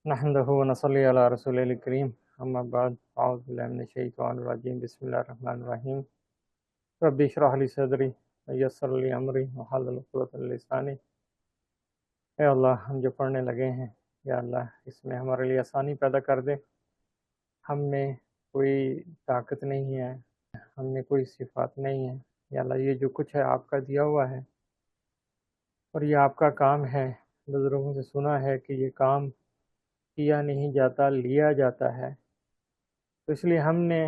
نحمده ونصلي على رسوله الكريم اما بعد اعوذ بالله من الشيطان الرجيم بسم الله الرحمن الرحيم رب اشرح لي صدري ويسر لي امري واحلل عقدة من لساني۔ اے اللہ، ہم جو پڑھنے لگے ہیں یا اللہ اس میں ہمارے لیے آسانی پیدا کر دے۔ ہم میں کوئی طاقت نہیں ہے، ہم میں کوئی صفات نہیں ہے یا اللہ، یہ جو کچھ ہے آپ کا دیا ہوا ہے اور یہ آپ کا کام ہے۔ بزرگوں سے سنا ہے کہ یہ کام کیا نہیں جاتا، لیا جاتا ہے، تو اس لیے ہم نے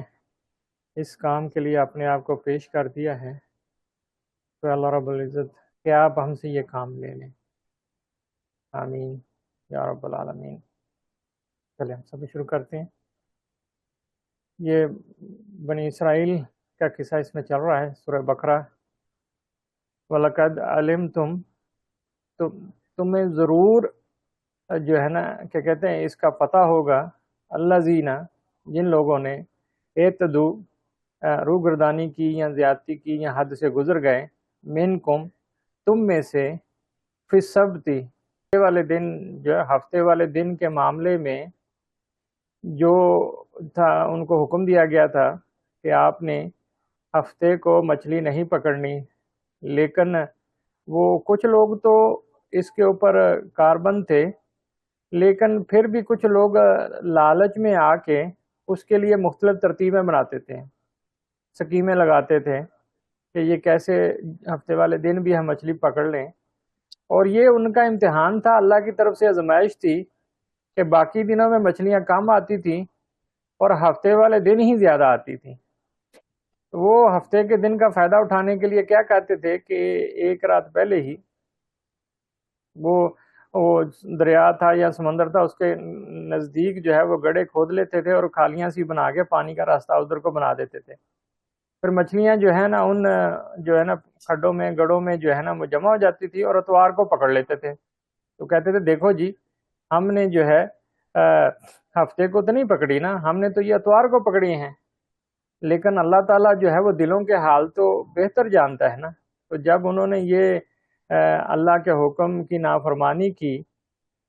اس کام کے لیے اپنے آپ کو پیش کر دیا ہے۔ تو اللہ رب العزت کہ آپ ہم سے یہ کام لے لیں، آمین یا رب العالمین۔ چلیں ہم سب شروع کرتے ہیں۔ یہ بنی اسرائیل کا قصہ اس میں چل رہا ہے، سورہ بقرہ۔ وَلَقَدْ عَلِمْتُمْ، تو تمہیں ضرور جو ہے نا کیا کہتے ہیں اس کا پتہ ہوگا، الذین، جن لوگوں نے اعتدوا، روگردانی کی یا زیادتی کی یا حد سے گزر گئے، منکم، تم میں سے، فی السبت، ہفتے والے دن، جو ہے ہفتے والے دن کے معاملے میں جو تھا ان کو حکم دیا گیا تھا کہ آپ نے ہفتے کو مچھلی نہیں پکڑنی، لیکن وہ کچھ لوگ تو اس کے اوپر کاربند تھے، لیکن پھر بھی کچھ لوگ لالچ میں آ کے اس کے لیے مختلف ترتیبیں بناتے تھے، سکیمیں لگاتے تھے کہ یہ کیسے ہفتے والے دن بھی ہم مچھلی پکڑ لیں۔ اور یہ ان کا امتحان تھا، اللہ کی طرف سے آزمائش تھی کہ باقی دنوں میں مچھلیاں کم آتی تھیں اور ہفتے والے دن ہی زیادہ آتی تھیں۔ وہ ہفتے کے دن کا فائدہ اٹھانے کے لیے کیا کہتے تھے کہ ایک رات پہلے ہی وہ دریا تھا یا سمندر تھا، اس کے نزدیک جو ہے وہ گڑھے کھود لیتے تھے اور کھالیاں سی بنا کے پانی کا راستہ ادھر کو بنا دیتے تھے۔ پھر مچھلیاں جو ہے نا ان جو ہے نا کھڈوں میں گڑھوں میں جو ہے نا وہ جمع ہو جاتی تھی اور اتوار کو پکڑ لیتے تھے۔ تو کہتے تھے دیکھو جی، ہم نے جو ہے ہفتے کو تو نہیں پکڑی نا، ہم نے تو یہ اتوار کو پکڑی ہیں، لیکن اللہ تعالیٰ جو ہے وہ دلوں کے حال تو بہتر جانتا ہے نا۔ تو جب انہوں نے یہ اللہ کے حکم کی نافرمانی کی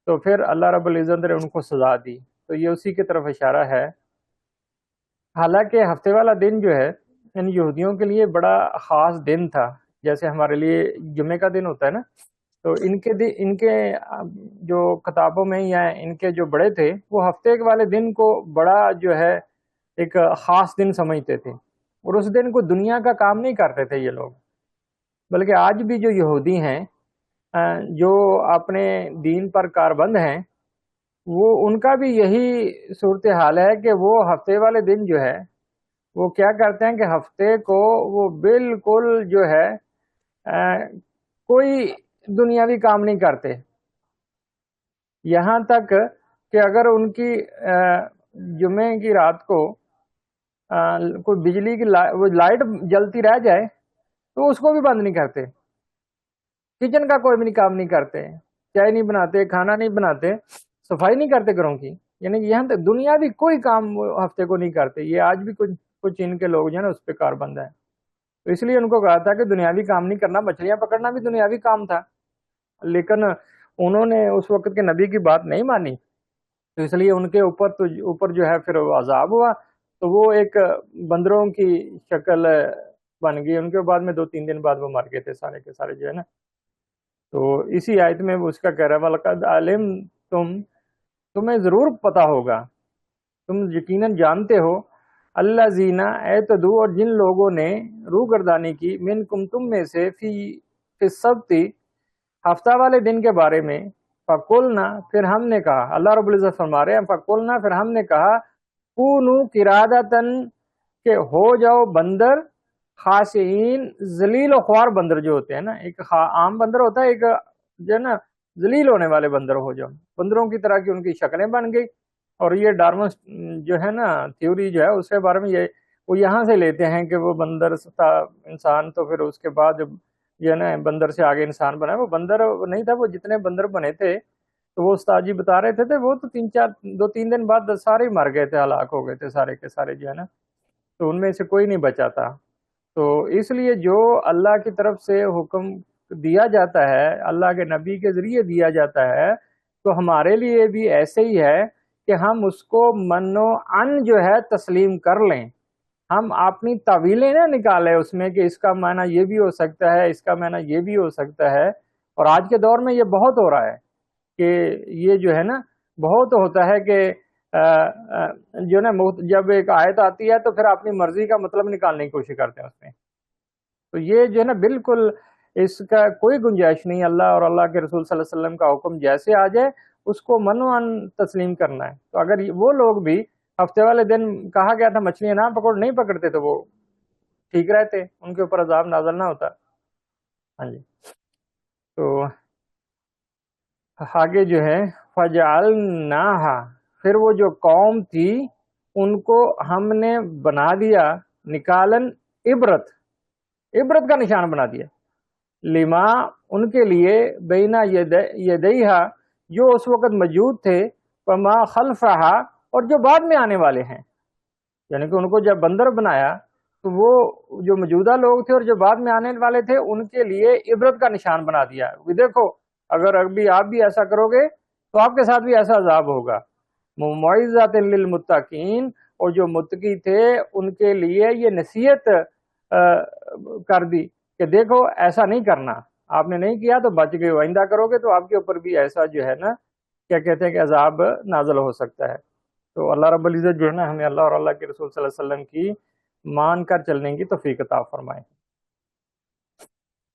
تو پھر اللہ رب العزت نے ان کو سزا دی۔ تو یہ اسی کی طرف اشارہ ہے۔ حالانکہ ہفتے والا دن جو ہے ان یہودیوں کے لیے بڑا خاص دن تھا، جیسے ہمارے لیے جمعے کا دن ہوتا ہے نا، تو ان کے جو کتابوں میں یا ان کے جو بڑے تھے وہ ہفتے والے دن کو بڑا جو ہے ایک خاص دن سمجھتے تھے، اور اس دن کو دنیا کا کام نہیں کرتے تھے یہ لوگ۔ بلکہ آج بھی جو یہودی ہیں جو اپنے دین پر کاربند ہیں، وہ ان کا بھی یہی صورتحال ہے کہ وہ ہفتے والے دن جو ہے وہ کیا کرتے ہیں کہ ہفتے کو وہ بالکل جو ہے کوئی دنیاوی کام نہیں کرتے، یہاں تک کہ اگر ان کی جمعے کی رات کو کوئی بجلی کی لائٹ جلتی رہ جائے تو اس کو بھی بند نہیں کرتے، کچن کا کوئی بھی کام نہیں کرتے، چائے نہیں بناتے، کھانا نہیں بناتے، صفائی نہیں کرتے گھروں کی، یعنی کہ یہاں تک دنیا بھی کوئی کام ہفتے کو نہیں کرتے۔ یہ آج بھی کچھ ان کے لوگ جو ہے نا اس پہ کاربند ہیں۔ تو اس لیے ان کو کہا تھا کہ دنیاوی کام نہیں کرنا، مچھلیاں پکڑنا بھی دنیاوی کام تھا، لیکن انہوں نے اس وقت کے نبی کی بات نہیں مانی، تو اس لیے ان کے اوپر جو ہے پھر عذاب ہوا، تو وہ ایک بندروں کی شکل بن گئی۔ ان کے بعد میں 2-3 دن بعد وہ مر گئے تھے سارے کے سارے جو ہے نا۔ تو اسی آیت میں اس کا کہہ رہا ہے وَلَقَدْ عَلِمْتُمْ، تمہیں ضرور پتا ہوگا، تم یقیناً جانتے ہو، الذین اعتدوا، اور جن لوگوں نے روگردانی کی، منکم، تم میں سے، فی السبت، ہفتہ والے دن کے بارے میں، فَقُلْنَا، پھر ہم نے کہا، اللہ رب العزت فرما رہے ہیں فَقُلْنَا، پھر ہم نے کہا، کونوا قرادۃ، کہ ہو جاؤ بندر، خاشعین، ذلیل و خوار بندر جو ہوتے ہیں نا، ایک عام بندر ہوتا ہے، ایک جو ہے نا ذلیل ہونے والے بندر ہو جاؤ، بندروں کی طرح کی ان کی شکلیں بن گئی۔ اور یہ ڈارون جو ہے نا تھیوری جو ہے اس کے بارے میں یہ وہ یہاں سے لیتے ہیں کہ وہ بندر تھا انسان، تو پھر اس کے بعد جب جو ہے نا بندر سے آگے انسان بنا، وہ بندر نہیں تھا، وہ جتنے بندر بنے تھے تو وہ استاد جی بتا رہے تھے وہ تو 2-3 دن بعد سارے مر گئے تھے، ہلاک ہو گئے تھے سارے کے سارے جو ہے نا، تو ان میں سے کوئی نہیں بچا تھا۔ تو اس لیے جو اللہ کی طرف سے حکم دیا جاتا ہے، اللہ کے نبی کے ذریعے دیا جاتا ہے، تو ہمارے لیے بھی ایسے ہی ہے کہ ہم اس کو من و عن جو ہے تسلیم کر لیں، ہم اپنی تعویلیں نہ نکالیں اس میں کہ اس کا معنی یہ بھی ہو سکتا ہے، اس کا معنی یہ بھی ہو سکتا ہے۔ اور آج کے دور میں یہ بہت ہو رہا ہے کہ یہ جو ہے نا بہت ہوتا ہے کہ جو نا جب ایک آیت آتی ہے تو پھر اپنی مرضی کا مطلب نکالنے کی کوشش کرتے ہیں اس میں، تو یہ جو ہے نا بالکل اس کا کوئی گنجائش نہیں۔ اللہ اور اللہ کے رسول صلی اللہ علیہ وسلم کا حکم جیسے آ جائے اس کو منوان تسلیم کرنا ہے۔ تو اگر وہ لوگ بھی ہفتے والے دن کہا گیا تھا مچھلیاں نہ پکڑ، نہیں پکڑتے تو وہ ٹھیک رہتے، ان کے اوپر عذاب نازل نہ ہوتا۔ ہاں جی، تو آگے جو ہے فَجَعَلْنَاهَا، پھر وہ جو قوم تھی ان کو ہم نے بنا دیا نکالن عبرت کا نشان بنا دیا، لما ان کے لیے بینا یدیہا جو اس وقت موجود تھے، وما خلفہا اور جو بعد میں آنے والے ہیں، یعنی کہ ان کو جب بندر بنایا تو وہ جو موجودہ لوگ تھے اور جو بعد میں آنے والے تھے ان کے لیے عبرت کا نشان بنا دیا کہ دیکھو اگر ابھی آپ بھی ایسا کرو گے تو آپ کے ساتھ بھی ایسا عذاب ہوگا۔ موعظۃ للمتقین، اور جو متقی تھے ان کے لیے یہ نصیحت کر دی کہ دیکھو ایسا نہیں کرنا، آپ نے نہیں کیا تو بچ گئے، آئندہ کرو گے تو آپ کے اوپر بھی ایسا جو ہے نا کیا کہتے ہیں کہ عذاب نازل ہو سکتا ہے۔ تو اللہ رب العزت جو ہے نا ہمیں اللہ اور اللہ کے رسول صلی اللہ علیہ وسلم کی مان کر چلنے کی توفیق عطا فرمائے۔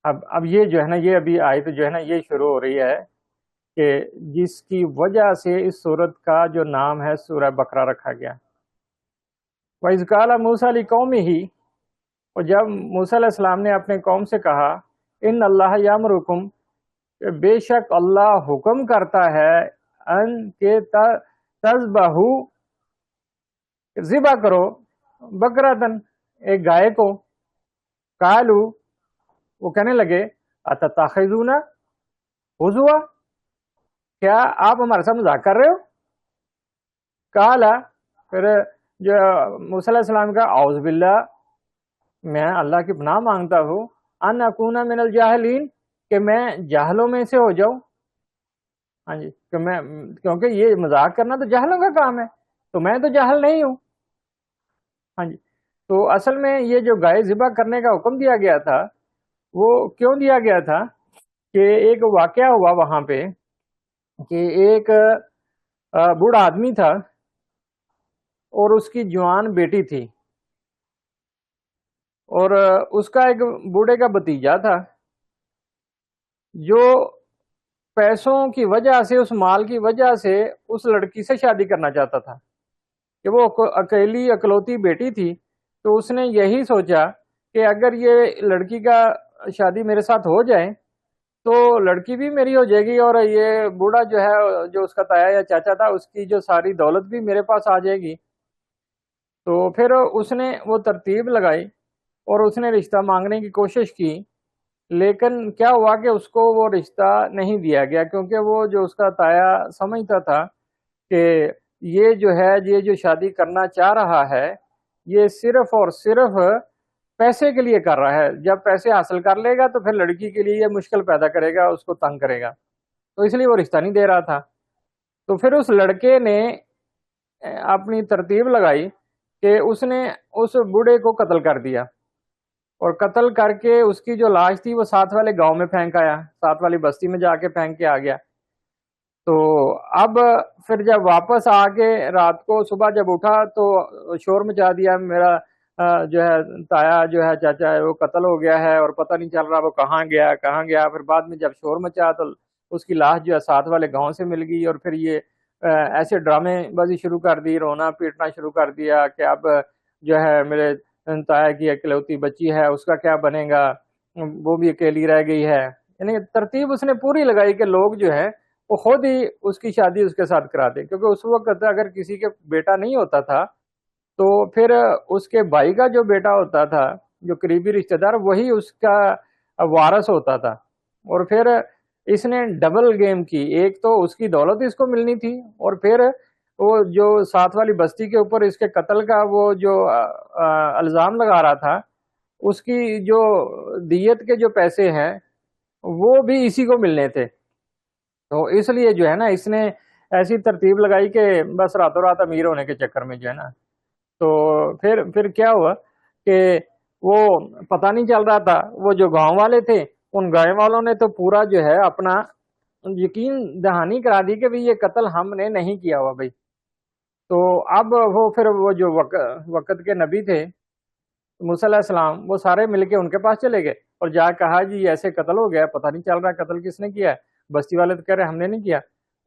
اب یہ جو ہے نا یہ ابھی آیت جو ہے نا یہ شروع ہو رہی ہے کہ جس کی وجہ سے اس سورت کا جو نام ہے سورہ بقرہ رکھا گیا۔ وَإِذْ قَالَ مُوسَىٰ لِقَوْمِهِ، اور جب موسیٰ علیہ السلام نے اپنے قوم سے کہا ان اللہ یامرکم، بے شک اللہ حکم کرتا ہے ان کے تذبحو، ذبح کرو، بقرۃ ایک گائے کو، قالو وہ کہنے لگے اتتخذونا ہزوا، کیا آپ ہمارے ساتھ مذاق کر رہے ہو؟ قالا، پھر جو موسیٰ علیہ السلام کا اعوذ باللہ، میں اللہ کی پناہ مانگتا ہوں، ان اکون من الجاہلین، کہ میں جاہلوں میں سے ہو جاؤں۔ ہاں جی، کہ میں کیونکہ یہ مذاق کرنا تو جاہلوں کا کام ہے، تو میں تو جاہل نہیں ہوں۔ ہاں جی، تو اصل میں یہ جو گائے ذبح کرنے کا حکم دیا گیا تھا وہ کیوں دیا گیا تھا کہ ایک واقعہ ہوا وہاں پہ کہ ایک بوڑھا آدمی تھا اور اس کی جوان بیٹی تھی، اور اس کا ایک بوڑھے کا بھتیجا تھا جو پیسوں کی وجہ سے، اس مال کی وجہ سے اس لڑکی سے شادی کرنا چاہتا تھا کہ وہ اکیلی اکلوتی بیٹی تھی، تو اس نے یہی سوچا کہ اگر یہ لڑکی کا شادی میرے ساتھ ہو جائے تو لڑکی بھی میری ہو جائے گی، اور یہ بوڑھا جو ہے جو اس کا تایا یا چاچا تھا اس کی جو ساری دولت بھی میرے پاس آ جائے گی۔ تو پھر اس نے وہ ترتیب لگائی اور اس نے رشتہ مانگنے کی کوشش کی، لیکن کیا ہوا کہ اس کو وہ رشتہ نہیں دیا گیا، کیونکہ وہ جو اس کا تایا سمجھتا تھا کہ یہ جو ہے یہ جو شادی کرنا چاہ رہا ہے یہ صرف اور صرف پیسے کے لیے کر رہا ہے، جب پیسے حاصل کر لے گا تو پھر لڑکی کے لیے یہ مشکل پیدا کرے گا، اس کو تنگ کرے گا، تو اس لیے وہ رشتہ نہیں دے رہا تھا۔ تو پھر اس لڑکے نے اپنی ترتیب لگائی کہ اس نے اس بوڑھے کو قتل کر دیا، اور قتل کر کے اس کی جو لاش تھی وہ ساتھ والے گاؤں میں پھینک آیا، ساتھ والی بستی میں جا کے پھینک کے آ گیا۔ تو اب پھر جب واپس آ کے رات کو صبح جب اٹھا تو شور مچا دیا، میرا جو ہے تایا جو ہے چاچا ہے وہ قتل ہو گیا ہے اور پتہ نہیں چل رہا وہ کہاں گیا کہاں گیا۔ پھر بعد میں جب شور مچا تو اس کی لاش جو ہے ساتھ والے گاؤں سے مل گئی، اور پھر یہ ایسے ڈرامے بازی شروع کر دی، رونا پیٹنا شروع کر دیا کہ اب جو ہے میرے تایا کی اکلوتی بچی ہے اس کا کیا بنے گا، وہ بھی اکیلی رہ گئی ہے۔ یعنی ترتیب اس نے پوری لگائی کہ لوگ جو ہے وہ خود ہی اس کی شادی اس کے ساتھ کرا دے، کیونکہ اس وقت اگر کسی کے بیٹا نہیں ہوتا تھا تو پھر اس کے بھائی کا جو بیٹا ہوتا تھا جو قریبی رشتہ دار وہی اس کا وارث ہوتا تھا، اور پھر اس نے ڈبل گیم کی، ایک تو اس کی دولت اس کو ملنی تھی، اور پھر وہ جو ساتھ والی بستی کے اوپر اس کے قتل کا وہ جو الزام لگا رہا تھا اس کی جو دیت کے جو پیسے ہیں وہ بھی اسی کو ملنے تھے۔ تو اس لیے جو ہے نا اس نے ایسی ترتیب لگائی کہ بس راتوں رات امیر ہونے کے چکر میں جو ہے نا، تو پھر کیا ہوا کہ وہ پتہ نہیں چل رہا تھا، وہ جو گاؤں والے تھے ان گاؤں والوں نے تو پورا جو ہے اپنا یقین دہانی کرا دی کہ یہ قتل ہم نے نہیں کیا ہوا بھائی. تو اب وہ پھر وہ جو وقت کے نبی تھے موسیٰ علیہ السلام، وہ سارے مل کے ان کے پاس چلے گئے اور جا کہا جی ایسے قتل ہو گیا، پتہ نہیں چل رہا قتل کس نے کیا ہے، بستی والے تو کہہ رہے ہم نے نہیں کیا.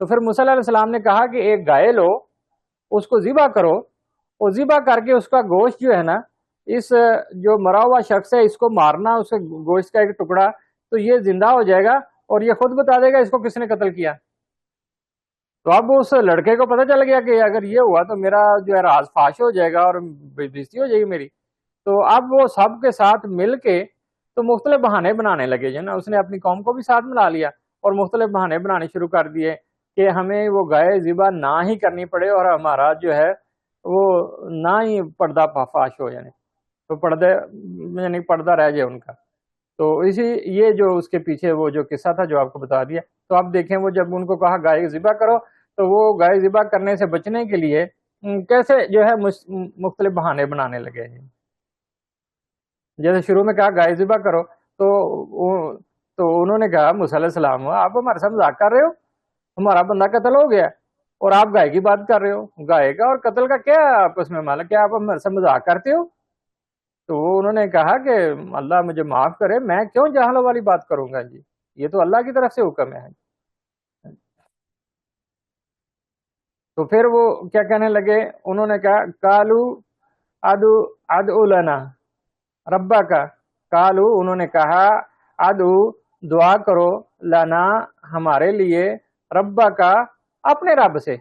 تو پھر موسیٰ علیہ السلام نے کہا کہ ایک گائے لو، اس کو ذبح کرو، اور ذبح کر کے اس کا گوشت جو ہے نا، اس جو مرا ہوا شخص ہے اس کو مارنا، اس کے گوشت کا ایک ٹکڑا، تو یہ زندہ ہو جائے گا اور یہ خود بتا دے گا اس کو کس نے قتل کیا. تو اب اس لڑکے کو پتہ چل گیا کہ اگر یہ ہوا تو میرا جو ہے راز فاش ہو جائے گا اور بےزتی ہو جائے گی میری. تو اب وہ سب کے ساتھ مل کے تو مختلف بہانے بنانے لگے جو نا، اس نے اپنی قوم کو بھی ساتھ ملا لیا اور مختلف بہانے بنانے شروع کر دیے کہ ہمیں وہ گائے ذبح نہ ہی کرنی پڑے اور ہمارا جو ہے وہ نہ ہی پردہ فاش ہو جانے، تو پردے یعنی پردہ رہ جائے ان کا. تو اسی یہ جو اس کے پیچھے وہ جو قصہ تھا جو آپ کو بتا دیا. تو آپ دیکھیں وہ جب ان کو کہا گائے ذبح کرو تو وہ گائے ذبح کرنے سے بچنے کے لیے کیسے جو ہے مختلف بہانے بنانے لگے ہیں. جیسے شروع میں کہا گائے ذبح کرو تو انہوں نے کہا موسیٰ علیہ السلام آپ ہمارے ساتھ مذاق کر رہے ہو، ہمارا بندہ قتل ہو گیا اور آپ گائے کی بات کر رہے ہو، گائے کا اور قتل کا کیا آپس میں معاملہ، کیا آپ ہمارے ساتھ مذاق کرتے ہو؟ تو انہوں نے کہا کہ اللہ مجھے معاف کرے، میں کیوں جہالوں والی بات کروں گا جی، یہ تو اللہ کی طرف سے حکم ہے. تو پھر وہ کیا کہنے لگے، انہوں نے کہا کالو ادعو لنا ربا کا، کالو انہوں نے کہا ادعو دعا کرو لنا ہمارے لیے، ربا کا اپنے رب سے.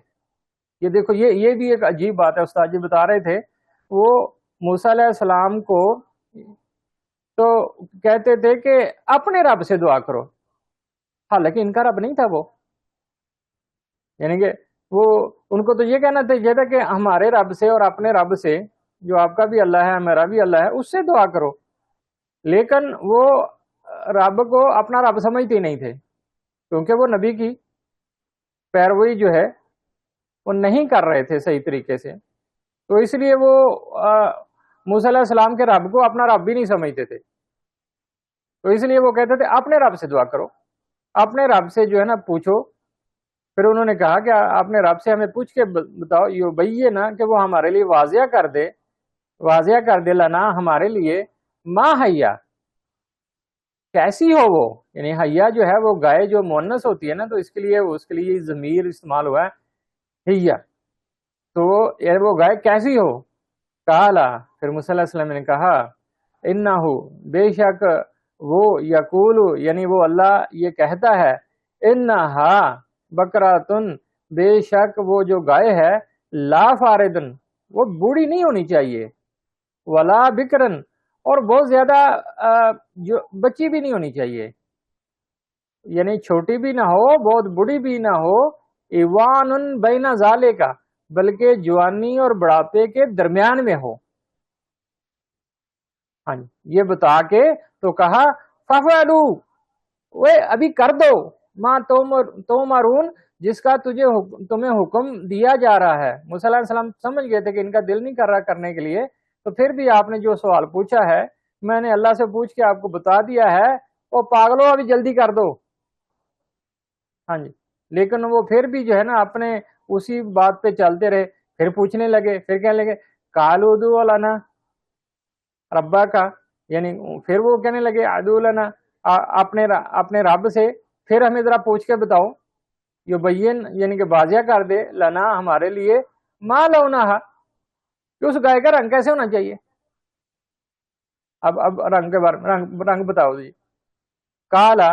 یہ دیکھو یہ بھی ایک عجیب بات ہے، استاد جی بتا رہے تھے وہ موسیٰ علیہ السلام کو تو کہتے تھے کہ اپنے رب سے دعا کرو، حالانکہ ان کا رب نہیں تھا وہ، یعنی کہ وہ ان کو تو یہ کہنا تھا کہ ہمارے رب سے اور اپنے رب سے جو آپ کا بھی اللہ ہے میرا بھی اللہ ہے اس سے دعا کرو. لیکن وہ رب کو اپنا رب سمجھتے ہی نہیں تھے کیونکہ وہ نبی کی پیروی جو ہے وہ نہیں کر رہے تھے صحیح طریقے سے. تو اس لیے وہ موسیٰ علیہ السلام کے رب کو اپنا رب بھی نہیں سمجھتے تھے. تو اس لیے وہ کہتے تھے اپنے رب سے دعا کرو، اپنے رب سے جو ہے نا پوچھو. پھر انہوں نے کہا کہ اپنے رب سے ہمیں پوچھ کے بتاؤ یہ بھائی نا کہ وہ ہمارے لیے واضح کر دے لنا ہمارے لیے ما حیا، کیسی ہو وہ، یعنی حیا جو ہے وہ گائے جو مؤنث ہوتی ہے نا تو اس کے لیے ضمیر استعمال ہوا ہے حیا. تو وہ گائے کیسی ہو، کالا پھر موسیٰ علیہ السلام نے کہا انہو بے شک وہ یقول یعنی وہ اللہ یہ کہتا ہے انہا بکراتن بے شک وہ جو گائے ہے لا فاردن وہ بوڑھی نہیں ہونی چاہیے، ولا بکرن اور بہت زیادہ جو بچی بھی نہیں ہونی چاہیے، یعنی چھوٹی بھی نہ ہو بہت بڑی بھی نہ ہو، ایوان بین ذالے کا بلکہ جوانی اور بڑھاپے کے درمیان میں ہو. ہاں جی یہ بتا کے تو کہا ففعلو وہ ابھی کر دو ماں تو مارون جس کا تمہیں حکم دیا جا رہا ہے. موسیٰ علیہ السلام سمجھ گئے تھے کہ ان کا دل نہیں کر رہا کرنے کے لیے، تو پھر بھی آپ نے جو سوال پوچھا ہے میں نے اللہ سے پوچھ کے آپ کو بتا دیا ہے، وہ پاگلو ابھی جلدی کر دو. ہاں جی لیکن وہ پھر بھی جو ہے نا اپنے اسی بات پہ چلتے رہے، پھر پوچھنے لگے، پھر کہنے لگے کالو ادعو لنا ربا کا، یعنی پھر وہ کہنے لگے ادعو لنا اپنے رب سے پھر ہمیں ذرا پوچھ کے بتاؤ، یبین یعنی کہ واضح کر دے لنا ہمارے لیے ما لونہا کہ اس گائے کا رنگ کیسے ہونا چاہیے. اب رنگ کے بارے میں رنگ بتاؤ جی. کالا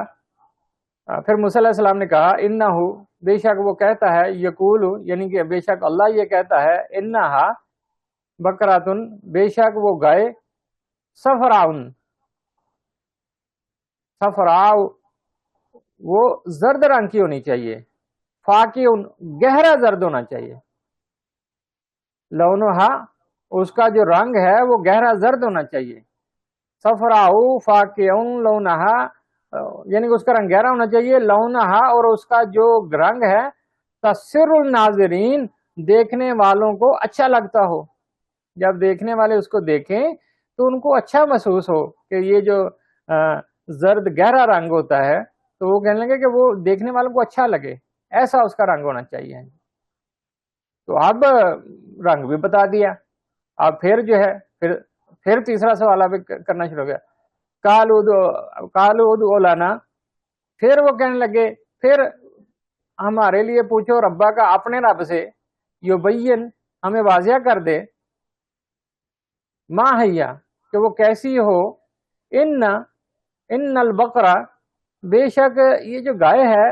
پھر موسیٰ علیہ السلام نے کہا انہو بے شک وہ کہتا ہے یقول یعنی کہ بے شک اللہ یہ کہتا ہے انہا بکراتن بے شک وہ گائے صفراؤ وہ زرد رنگ کی ہونی چاہیے، فاقعن گہرا زرد ہونا چاہیے، لونہا اس کا جو رنگ ہے وہ گہرا زرد ہونا چاہیے، صفراؤ فاقعن لونہا یعنی کہ اس کا رنگ گہرا ہونا چاہیے، لونہا، اور اس کا جو رنگ ہے تسر الناظرین، دیکھنے والوں کو اچھا لگتا ہو، جب دیکھنے والے اس کو دیکھیں تو ان کو اچھا محسوس ہو کہ یہ جو زرد گہرا رنگ ہوتا ہے تو وہ کہنے لگے کہ وہ دیکھنے والوں کو اچھا لگے، ایسا اس کا رنگ ہونا چاہیے۔ تو اب رنگ بھی بتا دیا، اب پھر جو ہے پھر تیسرا سوال اب کرنا شروع ہو گیا، کالو ادعو لنا، پھر وہ کہنے لگے پھر ہمارے لیے پوچھو ربا کا، اپنے رب سے، یبین، ہمیں واضح کر دے، ما ہیا، کہ وہ کیسی ہو، ان البقرہ، بے شک یہ جو گائے ہے،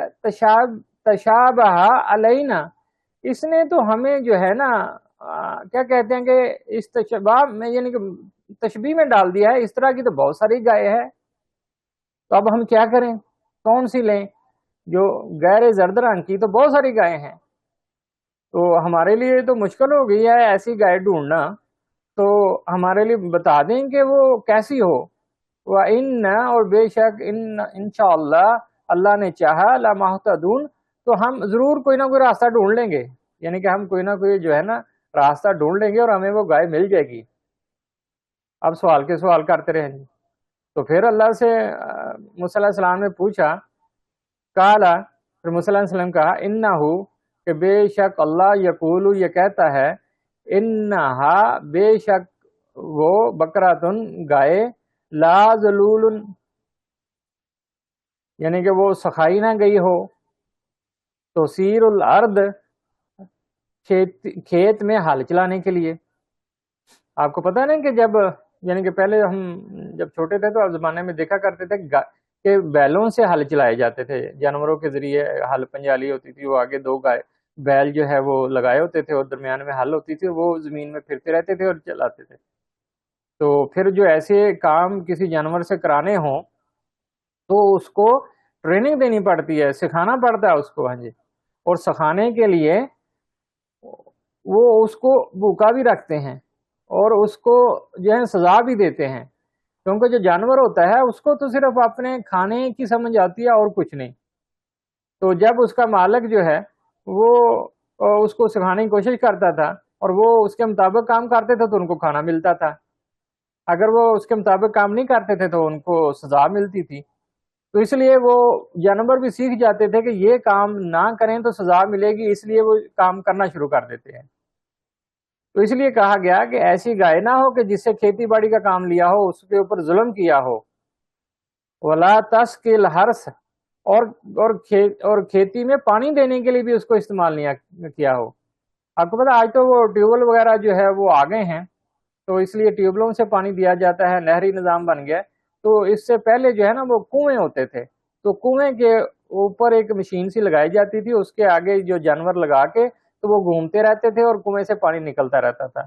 تشابہ علینا، اس نے تو ہمیں جو ہے نا کیا کہتے ہیں کہ اس تشبہ میں، یعنی کہ تشبیہ میں ڈال دیا ہے، اس طرح کی تو بہت ساری گائے ہے، تو اب ہم کیا کریں، کون سی لیں؟ جو غیر زرد رنگ کی تو بہت ساری گائے ہیں، تو ہمارے لیے تو مشکل ہو گئی ہے ایسی گائے ڈھونڈنا، تو ہمارے لیے بتا دیں کہ وہ کیسی ہو۔ وَإِنَّ، اور بے شک انشاءاللہ، اللہ نے چاہا، لَمَهْتَدُونَ، تو ہم ضرور کوئی نہ کوئی راستہ ڈھونڈ لیں گے، یعنی کہ ہم کوئی نہ کوئی جو ہے نا راستہ ڈھونڈ لیں گے اور ہمیں وہ گائے مل جائے گی۔ اب سوال کے سوال کرتے رہیں گے، تو پھر اللہ سے موسیٰ علیہ السلام نے پوچھا، کالا، پھر موسیٰ علیہ السلام کہا، انہو، کہ بے شک اللہ، یقولو، یہ کہتا ہے، انہا، بے شک وہ، بکراتن، گائے، لا ذلول، یعنی کہ وہ سکھائی نہ گئی ہو، تو سیر الارض، کھیت میں ہل چلانے کے لیے۔ آپ کو پتا نہیں کہ جب، یعنی کہ پہلے ہم جب چھوٹے تھے تو زمانے میں دیکھا کرتے تھے کہ بیلوں سے ہل چلائے جاتے تھے، جانوروں کے ذریعے ہل پنجالی ہوتی تھی، وہ آگے دو بیل جو ہے وہ لگائے ہوتے تھے اور درمیان میں ہل ہوتی تھی، وہ زمین میں پھرتے رہتے تھے اور چلاتے تھے۔ تو پھر جو ایسے کام کسی جانور سے کرانے ہوں تو اس کو ٹریننگ دینی پڑتی ہے، سکھانا پڑتا ہے اس کو، ہاں جی، اور سکھانے کے لیے وہ اس کو بھوکا بھی رکھتے ہیں اور اس کو جو ہے سزا بھی دیتے ہیں، کیونکہ جو جانور ہوتا ہے اس کو تو صرف اپنے کھانے کی سمجھ آتی ہے اور کچھ نہیں، تو جب اس کا مالک جو ہے وہ اس کو سکھانے کی کوشش کرتا تھا اور وہ اس کے مطابق کام کرتے تھے تو ان کو کھانا ملتا تھا، اگر وہ اس کے مطابق کام نہیں کرتے تھے تو ان کو سزا ملتی تھی، تو اس لیے وہ جانور بھی سیکھ جاتے تھے کہ یہ کام نہ کریں تو سزا ملے گی، اس لیے وہ کام کرنا شروع کر دیتے ہیں۔ تو اس لیے کہا گیا کہ ایسی گائے نہ ہو کہ جس سے کھیتی باڑی کا کام لیا ہو اس کے اوپر ظلم کیا ہو، ولا تسقی الحرث، اور کھیتی میں پانی دینے کے لیے بھی اس کو استعمال نہیں کیا ہو۔ آپ کو پتا آج تو وہ ٹیوب ویل وغیرہ جو ہے وہ آ گئے ہیں، تو اس لیے ٹیوبلوں سے پانی دیا جاتا ہے، نہری نظام بن گیا، تو اس سے پہلے جو ہے نا وہ کنویں ہوتے تھے، تو کنویں کے اوپر ایک مشین سی لگائی جاتی تھی، اس کے آگے جو جانور لگا کے تو وہ گھومتے رہتے تھے اور کنویں سے پانی نکلتا رہتا تھا،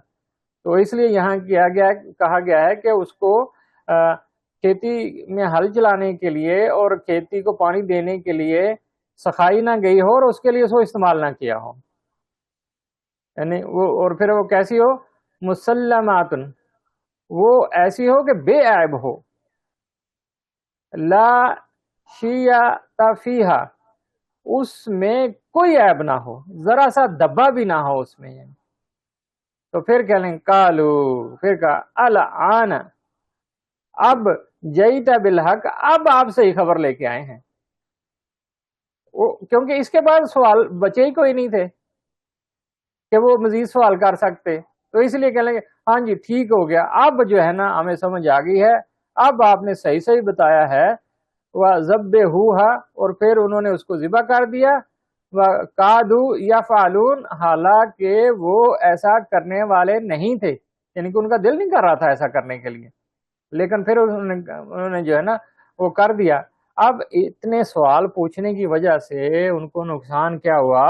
تو اس لیے یہاں کہا گیا ہے کہ اس کو کھیتی میں ہل چلانے کے لیے اور کھیتی کو پانی دینے کے لیے سکھائی نہ گئی ہو اور اس کے لیے اس کو استعمال نہ کیا ہو، یعنی وہ، اور پھر وہ کیسی ہو، مسلماتن، وہ ایسی ہو کہ بے عیب ہو، لا شیعۃ فیہا، اس میں کوئی عیب نہ ہو، ذرا سا دبا بھی نہ ہو اس میں، تو پھر کہہ لیں کالو، پھر کہا الآن، اب جئت بالحق، اب آپ صحیح خبر لے کے آئے ہیں، کیونکہ اس کے بعد سوال بچے ہی کوئی نہیں تھے کہ وہ مزید سوال کر سکتے، تو اس لیے کہہ لیں گے ہاں جی ٹھیک ہو گیا، اب جو ہے نا ہمیں سمجھ آ گئی ہے، اب آپ نے صحیح صحیح بتایا ہے، وَذَبَّحُوهَا، اور پھر انہوں نے اس کو ذبح کر دیا، وَقَادُوا يَفْعَلُونَ، حالانکہ وہ ایسا کرنے والے نہیں تھے، یعنی کہ ان کا دل نہیں کر رہا تھا ایسا کرنے کے لیے، لیکن پھر انہوں نے جو ہے نا وہ کر دیا۔ اب اتنے سوال پوچھنے کی وجہ سے ان کو نقصان کیا ہوا،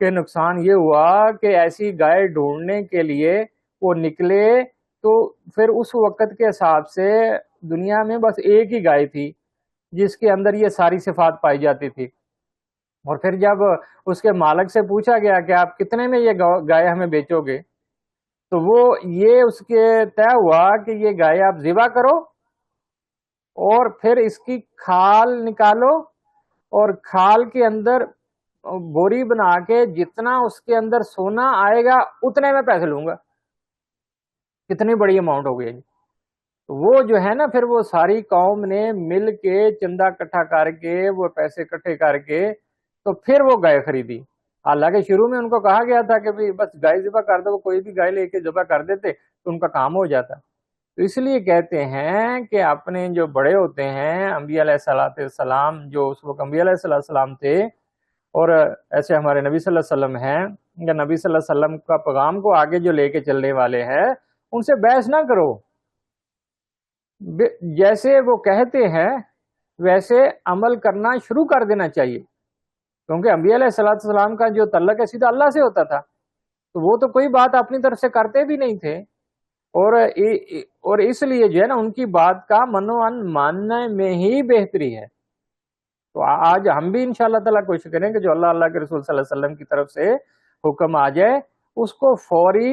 کہ نقصان یہ ہوا کہ ایسی گائے ڈھونڈنے کے لیے وہ نکلے، تو پھر اس وقت کے حساب سے دنیا میں بس ایک ہی گائے تھی جس کے اندر یہ ساری صفات پائی جاتی تھی، اور پھر جب اس کے مالک سے پوچھا گیا کہ آپ کتنے میں یہ گائے ہمیں بیچو گے، تو وہ یہ اس کے طے ہوا کہ یہ گائے آپ ذبح کرو اور پھر اس کی کھال نکالو اور کھال کے اندر بوری بنا کے جتنا اس کے اندر سونا آئے گا اتنے میں پیسے لوں گا. کتنی بڑی اماؤنٹ ہو گئی جی. وہ جو ہے نا پھر وہ ساری قوم نے مل کے چندہ اکٹھا کر کے وہ پیسے اکٹھے کر کے تو پھر وہ گائے خریدی. حالانکہ شروع میں ان کو کہا گیا تھا کہ بس گائے ذبح کر دو، کوئی بھی گائے لے کے ذبح کر دیتے تو ان کا کام ہو جاتا. تو اس لیے کہتے ہیں کہ اپنے جو بڑے ہوتے ہیں انبیاء علیہ السلام، جو اس وقت انبیاء علیہ السلام تھے، اور ایسے ہمارے نبی صلی اللہ علیہ وسلم ہیں، یا نبی صلی اللہ علیہ وسلم کا پیغام کو آگے جو لے کے چلنے والے ہیں، ان سے بحث نہ کرو. جیسے وہ کہتے ہیں ویسے عمل کرنا شروع کر دینا چاہیے، کیونکہ انبیاء علیہ السلام کا جو تعلق ہے سیدھا اللہ سے ہوتا تھا، تو وہ تو کوئی بات اپنی طرف سے کرتے بھی نہیں تھے. اور اس لیے جو ہے نا ان کی بات کا منوان ماننے میں ہی بہتری ہے. تو آج ہم بھی انشاءاللہ تعالیٰ کوشش کریں کہ جو اللہ کے رسول صلی اللہ علیہ وسلم کی طرف سے حکم آ جائے اس کو فوری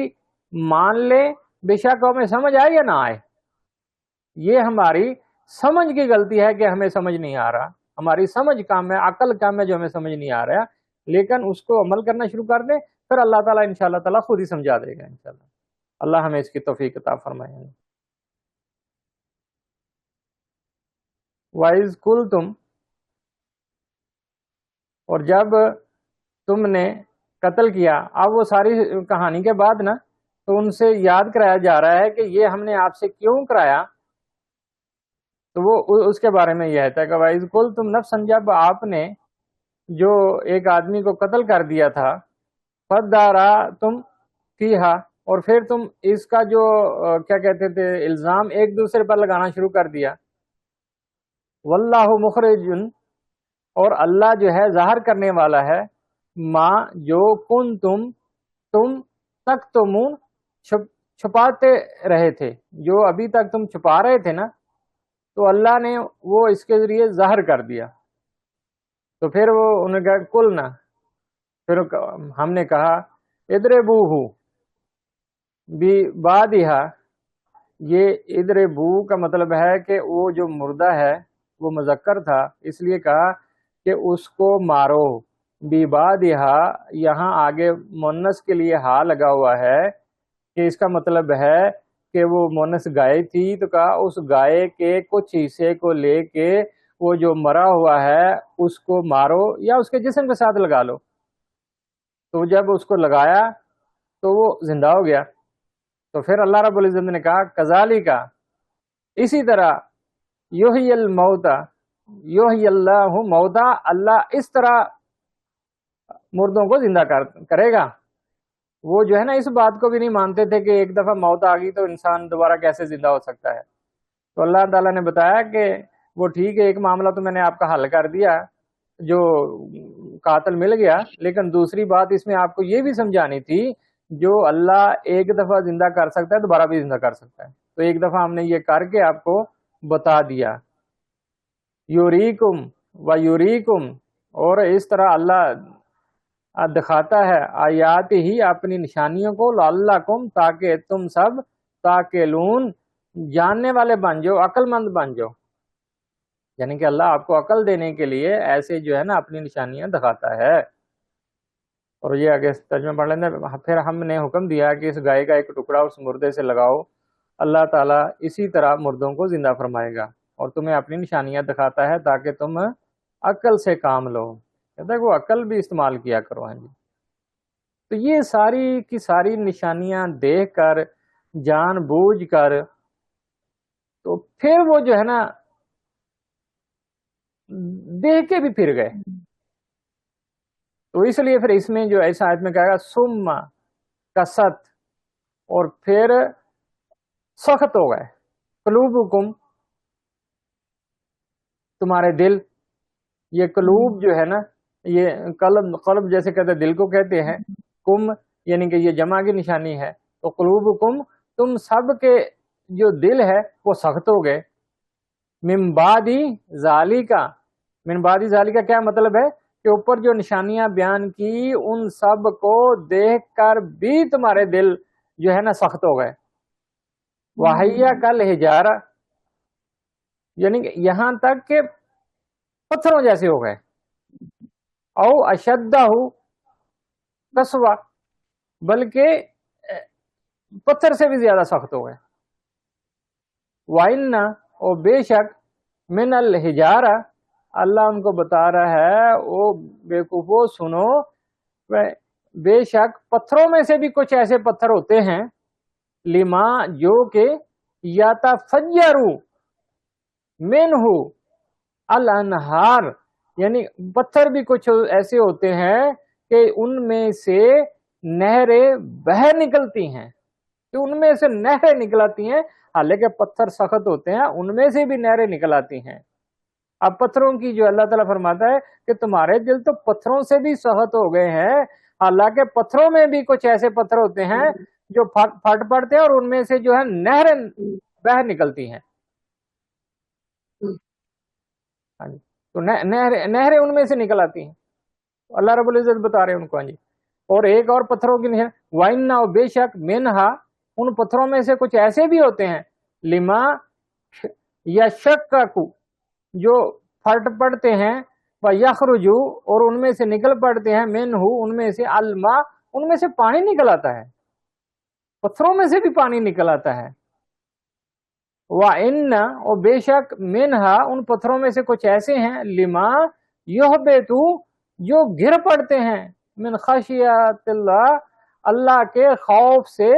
مان لے، بے شک ہمیں سمجھ آئے یا نہ آئے. یہ ہماری سمجھ کی غلطی ہے کہ ہمیں سمجھ نہیں آ رہا، ہماری سمجھ کام ہے، عقل کام ہے جو ہمیں سمجھ نہیں آ رہا، لیکن اس کو عمل کرنا شروع کر دیں، پھر اللہ تعالیٰ انشاءاللہ تعالیٰ خود ہی سمجھا دے گا انشاءاللہ. اللہ ہمیں اس کی توفیق عطا فرمائے. وَإِذْ قُلْتُمْ، اور جب تم نے قتل کیا. اب وہ ساری کہانی کے بعد نا تو ان سے یاد کرایا جا رہا ہے کہ یہ ہم نے آپ سے کیوں کرایا، تو وہ اس کے بارے میں یہ ہے کہ وَإِذْ قُلْتُمْ نَفْسًا، جب آپ نے جو ایک آدمی کو قتل کر دیا تھا، فَادَّارَأْتُمْ فِيهَا، اور پھر تم اس کا جو کیا کہتے تھے الزام ایک دوسرے پر لگانا شروع کر دیا. وَاللَّهُ مُخْرِجٌ، اور اللہ جو ہے ظاہر کرنے والا ہے، ماں جو تم تکتمون چھپاتے رہے تھے، جو ابھی تک تم چھپا رہے تھے نا تو اللہ نے وہ اس کے ذریعے ظاہر کر دیا. تو پھر وہ انہوں نے کہا کل نہ، پھر ہم نے کہا اضربوہ ببعضہا. یہ اضربو کا مطلب ہے کہ وہ جو مردہ ہے وہ مذکر تھا، اس لیے کہا کہ اس کو مارو. ببعضہا یہاں آگے مونس کے لیے ہا لگا ہوا ہے کہ اس کا مطلب ہے کہ وہ مونس گائے تھی، تو کہا اس گائے کے کچھ حصے کو لے کے وہ جو مرا ہوا ہے اس کو مارو یا اس کے جسم کے ساتھ لگا لو. تو جب اس کو لگایا تو وہ زندہ ہو گیا. تو پھر اللہ رب العزت نے کہا کذالک، اسی طرح یحیی الموتى، یحیی اللہ موتى، اللہ اس طرح مردوں کو زندہ کرے گا. وہ جو ہے نا اس بات کو بھی نہیں مانتے تھے کہ ایک دفعہ موت آ گئی تو انسان دوبارہ کیسے زندہ ہو سکتا ہے. تو اللہ تعالیٰ نے بتایا کہ وہ ٹھیک ہے، ایک معاملہ تو میں نے آپ کا حل کر دیا، جو قاتل مل گیا، لیکن دوسری بات اس میں آپ کو یہ بھی سمجھانی تھی جو اللہ ایک دفعہ زندہ کر سکتا ہے دوبارہ بھی زندہ کر سکتا ہے. تو ایک دفعہ ہم نے یہ کر کے آپ کو بتا دیا. یوریکم و یوریکم، اور اس طرح اللہ دکھاتا ہے آیات ہی اپنی نشانیوں کو، لعلکم تاکہ تم سب تاکلون جاننے والے بن جاؤ، عقل مند بن جاؤ. یعنی کہ اللہ آپ کو عقل دینے کے لیے ایسے جو ہے نا اپنی نشانیاں دکھاتا ہے. اور یہ آگے ترجمہ پڑھ لیں. پھر ہم نے حکم دیا کہ اس گائے کا ایک ٹکڑا اس مردے سے لگاؤ، اللہ تعالیٰ اسی طرح مردوں کو زندہ فرمائے گا اور تمہیں اپنی نشانیاں دکھاتا ہے تاکہ تم عقل سے کام لو. کہتا ہے کہ وہ عقل بھی استعمال کیا کرو. ہاں جی. تو یہ ساری کی ساری نشانیاں دیکھ کر جان بوجھ کر تو پھر وہ جو ہے نا دیکھ کے بھی پھر گئے. تو اس لیے پھر اس میں جو ایسا آیت میں کہے گا ثم کست، اور پھر سخت ہو گئے، قلوبکم تمہارے دل. یہ قلوب جو ہے نا یہ قلب جیسے کہتے ہیں دل کو کہتے ہیں، کم یعنی کہ یہ جمع کی نشانی ہے. تو قلوبکم تم سب کے جو دل ہے وہ سخت ہو گئے. من بعد ذالکا، من بعد ذالکا کیا مطلب ہے کہ اوپر جو نشانیاں بیان کی ان سب کو دیکھ کر بھی تمہارے دل جو ہے نا سخت ہو گئے. وحیہ کل حجارہ، یعنی کہ یہاں تک کہ پتھروں جیسے ہو گئے، او اشدہ قسوہ، بلکہ پتھر سے بھی زیادہ سخت ہو گئے، وَإِنَّ، اور بے شک، من الحجارہ، اللہ ان کو بتا رہا ہے او بیوقوفو سنو، بے شک پتھروں میں سے بھی کچھ ایسے پتھر ہوتے ہیں، لما جو کہ یتفجروا منہ الانہار، یعنی پتھر بھی کچھ ایسے ہوتے ہیں کہ ان میں سے نہریں بہہ نکلتی ہیں، کہ ان میں سے نہریں نکلاتی ہیں، حالانکہ پتھر سخت ہوتے ہیں ان میں سے بھی نہریں نکل آتی ہیں۔ اب پتھروں کی جو اللہ تعالیٰ فرماتا ہے کہ تمہارے دل تو پتھروں سے بھی سخت ہو گئے ہیں، حالانکہ پتھروں میں بھی کچھ ایسے پتھر ہوتے ہیں جو پھٹ پڑتے ہیں اور ان میں سے جو ہے نہریں بہہ نکلتی ہیں۔ ہاں جی، تو نہریں ان میں سے نکل آتی ہیں، اللہ رب العزت بتا رہے ہیں ان کو۔ ہاں جی، اور ایک اور پتھروں کی نہیں ہے، وَإِنَّ، بے شک، منہا، ان پتھروں میں سے کچھ ایسے بھی ہوتے ہیں، لما یشقق، جو پھٹ پڑتے ہیں، وَيَخْرُجُ، اور ان میں سے نکل پڑتے ہیں، منہ، ان میں سے، الماء، ان میں سے پانی نکل آتا ہے، پتھروں میں سے بھی پانی نکل آتا ہے، وَإِنَّ، اور بے شک، منہا، ان پتھروں میں سے کچھ ایسے ہیں، لما یحبط، جو گر پڑتے ہیں، من خشیت اللہ، اللہ کے خوف سے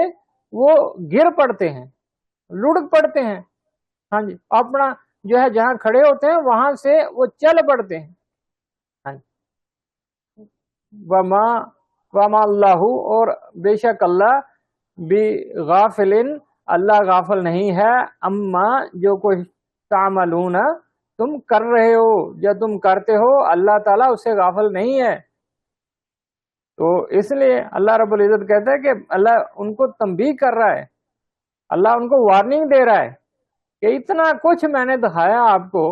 وہ گر پڑتے ہیں، لڑک پڑتے ہیں، ہاں جی، اپنا جو ہے جہاں کھڑے ہوتے ہیں وہاں سے وہ چل پڑتے ہیں، ہاں جی، وما اللہ، اور بے شک اللہ، بغافل، اللہ غافل نہیں ہے، اما، جو کچھ، تعملون، تم کر رہے ہو، جو تم کرتے ہو، اللہ تعالیٰ اس سے غافل نہیں ہے۔ تو اس لیے اللہ رب العزت کہتا ہے کہ اللہ ان کو تنبیہ کر رہا ہے، اللہ ان کو وارننگ دے رہا ہے کہ اتنا کچھ میں نے دکھایا آپ کو،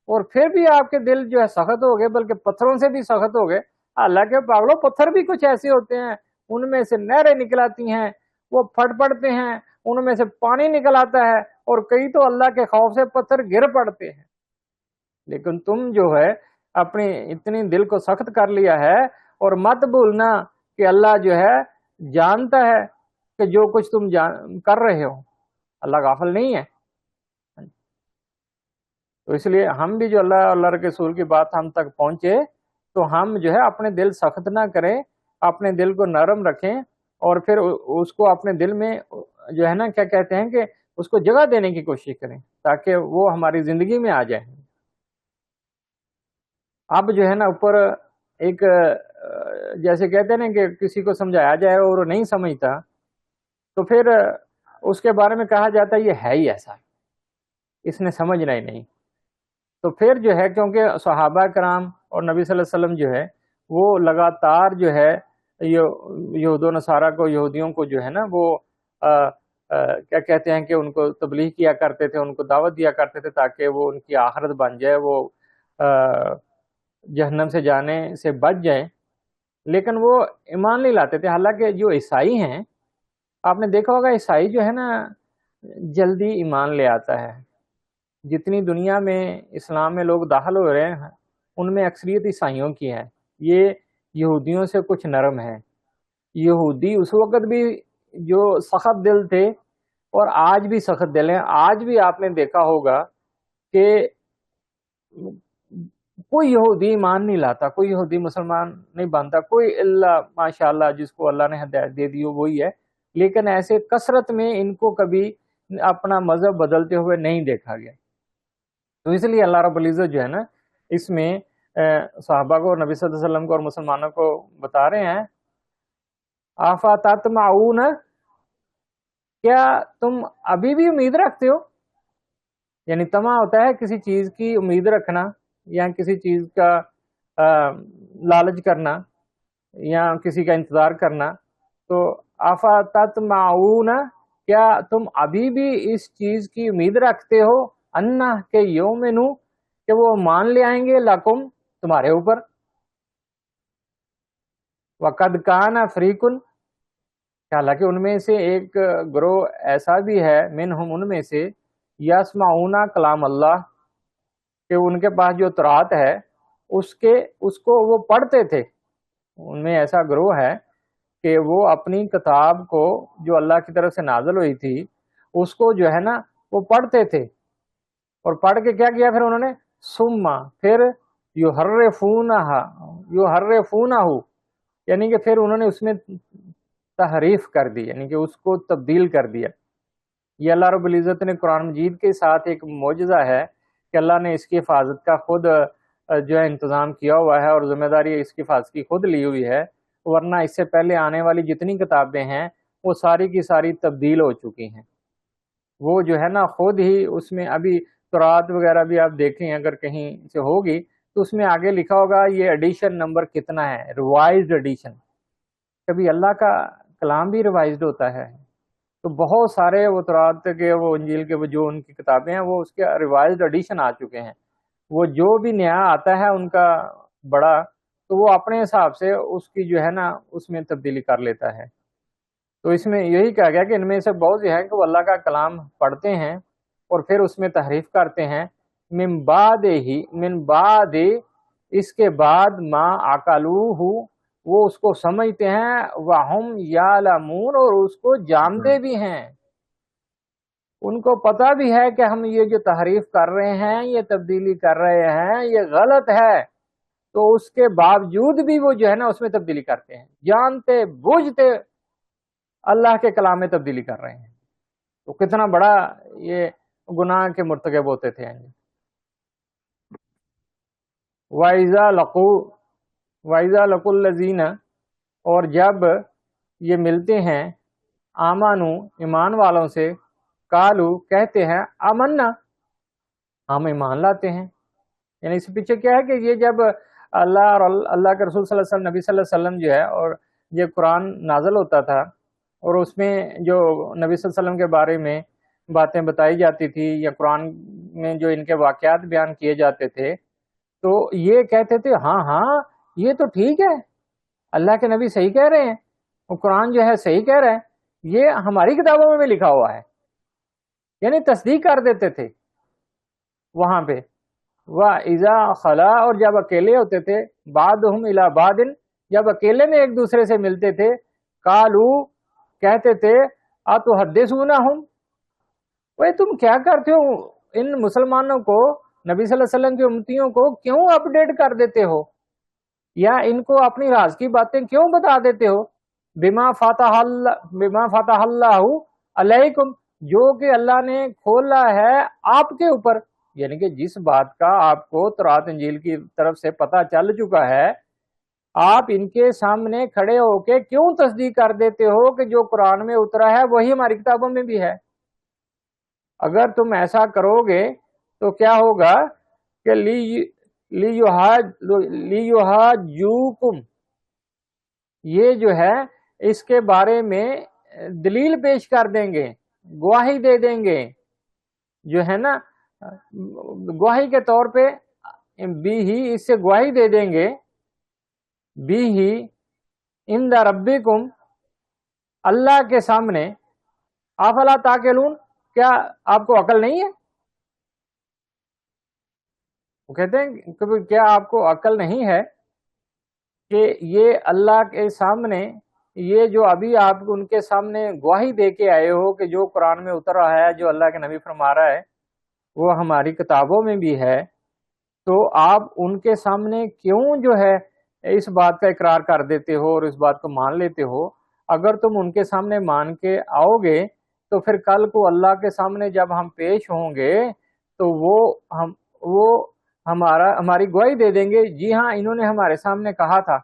اور پھر بھی آپ کے دل جو ہے سخت ہو گئے، بلکہ پتھروں سے بھی سخت ہو گئے۔ اللہ کے پاگلوں، پتھر بھی کچھ ایسے ہوتے ہیں، ان میں سے نہریں نکل آتی ہیں، وہ پھٹ پڑتے ہیں، ان میں سے پانی نکل آتا ہے، اور کئی تو اللہ کے خوف سے پتھر گر پڑتے ہیں۔ لیکن تم جو ہے اپنی اتنی دل کو سخت کر لیا ہے، اور مت بھولنا کہ اللہ جو ہے جانتا ہے کہ جو کچھ تم کر رہے ہو، اللہ غافل نہیں ہے۔ تو اس لیے ہم بھی جو اللہ کے رسول کی بات ہم تک پہنچے تو ہم جو ہے اپنے دل سخت نہ کریں، اپنے دل کو نرم رکھیں، اور پھر اس کو اپنے دل میں جو ہے نا کیا کہتے ہیں کہ اس کو جگہ دینے کی کوشش کریں تاکہ وہ ہماری زندگی میں آ جائے۔ اب جو ہے نا اوپر ایک جیسے کہتے ہیں نا کہ کسی کو سمجھایا جائے اور وہ نہیں سمجھتا تو پھر اس کے بارے میں کہا جاتا ہے یہ ہے ہی ایسا، اس نے سمجھنا ہی نہیں۔ تو پھر جو ہے کیونکہ صحابہ کرام اور نبی صلی اللہ علیہ وسلم جو ہے وہ لگاتار جو ہے یہود و نصارہ کو، یہودیوں کو جو ہے نا وہ کیا کہتے ہیں کہ ان کو تبلیغ کیا کرتے تھے، ان کو دعوت دیا کرتے تھے تاکہ وہ ان کی آخرت بن جائے، وہ جہنم سے جانے سے بچ جائیں، لیکن وہ ایمان نہیں لاتے تھے۔ حالانکہ جو عیسائی ہیں، آپ نے دیکھا ہوگا عیسائی جو ہے نا جلدی ایمان لے آتا ہے، جتنی دنیا میں اسلام میں لوگ داخل ہو رہے ہیں ان میں اکثریت عیسائیوں کی ہے، یہ یہودیوں سے کچھ نرم ہے۔ یہودی اس وقت بھی جو سخت دل تھے اور آج بھی سخت دل ہیں، آج بھی آپ نے دیکھا ہوگا کہ کوئی یہودی ایمان نہیں لاتا، کوئی یہودی مسلمان نہیں بنتا، کوئی اللہ ماشاءاللہ جس کو اللہ نے ہدایت دے دی وہی ہے، لیکن ایسے کثرت میں ان کو کبھی اپنا مذہب بدلتے ہوئے نہیں دیکھا گیا۔ تو اس لیے اللہ رب العزت جو ہے نا اس میں صحابہ کو، نبی صلی اللہ علیہ وسلم کو اور مسلمانوں کو بتا رہے ہیں، آفاتتمعون، کیا تم ابھی بھی امید رکھتے ہو؟ یعنی طمع ہوتا ہے کسی چیز کی امید رکھنا، یا کسی چیز کا لالچ کرنا، یا کسی کا انتظار کرنا۔ تو آفاتتمعون، کیا تم ابھی بھی اس چیز کی امید رکھتے ہو، انہ کہ یومنو، کہ وہ مان لے آئیں گے، لکم، تمہارے اوپر، وقد کان فریقن، حالانکہ ان میں سے ایک گروہ ایسا بھی ہے، منہم، ان میں سے، یسمعون کلام اللہ، کہ ان کے پاس جو تورات ہے اس کو وہ پڑھتے تھے. ان میں ایسا گروہ ہے کہ وہ اپنی کتاب کو جو اللہ کی طرف سے نازل ہوئی تھی اس کو جو ہے نا وہ پڑھتے تھے, اور پڑھ کے کیا کیا پھر انہوں نے, سما پھر یحرفونہ یعنی کہ پھر انہوں نے اس میں تحریف کر دی, یعنی کہ اس کو تبدیل کر دیا. یہ اللہ رب العزت نے قرآن مجید کے ساتھ ایک معجزہ ہے کہ اللہ نے اس کی حفاظت کا خود جو ہے انتظام کیا ہوا ہے, اور ذمہ داری اس کی حفاظت کی خود لی ہوئی ہے, ورنہ اس سے پہلے آنے والی جتنی کتابیں ہیں وہ ساری کی ساری تبدیل ہو چکی ہیں. وہ جو ہے نا خود ہی اس میں ابھی تورات وغیرہ بھی آپ دیکھیں اگر کہیں سے ہوگی تو اس میں آگے لکھا ہوگا یہ ایڈیشن نمبر کتنا ہے, ریوائزڈ ایڈیشن. کبھی اللہ کا کلام بھی ریوائزڈ ہوتا ہے, تو بہت سارے وہ تورات کے وہ انجیل کے جو ان کی کتابیں ہیں وہ اس کے ریوائزڈ ایڈیشن آ چکے ہیں. وہ جو بھی نیا آتا ہے ان کا بڑا, تو وہ اپنے حساب سے اس کی جو ہے نا اس میں تبدیلی کر لیتا ہے. تو اس میں یہی کہا گیا کہ ان میں سے بہت سے ہیں کہ وہ اللہ کا کلام پڑھتے ہیں اور پھر اس میں تحریف کرتے ہیں. من بعد اس کے بعد ما عقلوہ وہ اس کو سمجھتے ہیں, وہم یعلمون اور اس کو جانتے بھی ہیں. ان کو پتہ بھی ہے کہ ہم یہ جو تحریف کر رہے ہیں, یہ تبدیلی کر رہے ہیں, یہ غلط ہے, تو اس کے باوجود بھی وہ جو ہے نا اس میں تبدیلی کرتے ہیں, جانتے بوجھتے اللہ کے کلام میں تبدیلی کر رہے ہیں. تو کتنا بڑا یہ گناہ کے مرتکب ہوتے تھے. وَإِذَا لَقُوا الَّذِينَ اور جب یہ ملتے ہیں, آمانو ایمان والوں سے, قالو کہتے ہیں, آمنا ہم ایمان لاتے ہیں. یعنی اس پیچھے کیا ہے کہ یہ جب اللہ اور اللہ کے رسول صلی اللہ علیہ وسلم, نبی صلی اللہ علیہ وسلم جو ہے, اور یہ قرآن نازل ہوتا تھا اور اس میں جو نبی صلی اللہ علیہ وسلم کے بارے میں باتیں بتائی جاتی تھی یا قرآن میں جو ان کے واقعات بیان کیے جاتے تھے, تو یہ کہتے تھے ہاں ہاں یہ تو ٹھیک ہے, اللہ کے نبی صحیح کہہ رہے ہیں, اور قرآن جو ہے صحیح کہہ رہا ہے, یہ ہماری کتابوں میں بھی لکھا ہوا ہے. یعنی تصدیق کر دیتے تھے وہاں پہ. وَإِذَا خَلَا اور جب اکیلے ہوتے تھے, بَعْضُهُمْ إِلَىٰ بَعْضٍ جب اکیلے میں ایک دوسرے سے ملتے تھے, قَالُوا کہتے تھے, أَتُحَدِّثُونَهُمْ وہ تم کیا کرتے ہو ان مسلمانوں کو, نبی صلی اللہ علیہ وسلم کی امتیوں کو کیوں اپ ڈیٹ کر دیتے ہو, یا ان کو اپنی راز کی باتیں کیوں بتا دیتے ہو, بما فتح اللہ علیکم جو کہ اللہ نے کھولا ہے آپ کے اوپر. یعنی کہ جس بات کا آپ کو تورات انجیل کی طرف سے پتہ چل چکا ہے, آپ ان کے سامنے کھڑے ہو کے کیوں تصدیق کر دیتے ہو کہ جو قرآن میں اترا ہے وہی ہماری کتابوں میں بھی ہے. اگر تم ایسا کرو گے تو کیا ہوگا کہ لیحاجوکم یہ جو ہے اس کے بارے میں دلیل پیش کر دیں گے, گواہی دے دیں گے, جو ہے نا گواہی کے طور پہ بھی ہی اس سے گواہی دے دیں گے, بھی ہی عند ربکم اللہ کے سامنے, افلا تعقلون کیا آپ کو عقل نہیں ہے. وہ کہتے ہیں کہ کیا آپ کو عقل نہیں ہے کہ یہ اللہ کے سامنے یہ جو ابھی آپ ان کے سامنے گواہی دے کے آئے ہو کہ جو قرآن میں اتر رہا ہے, جو اللہ کے نبی فرما رہا ہے وہ ہماری کتابوں میں بھی ہے, تو آپ ان کے سامنے کیوں جو ہے اس بات کا اقرار کر دیتے ہو اور اس بات کو مان لیتے ہو. اگر تم ان کے سامنے مان کے آؤ گے تو پھر کل کو اللہ کے سامنے جب ہم پیش ہوں گے تو وہ ہماری گواہی دے دیں گے, جی ہاں انہوں نے ہمارے سامنے کہا تھا.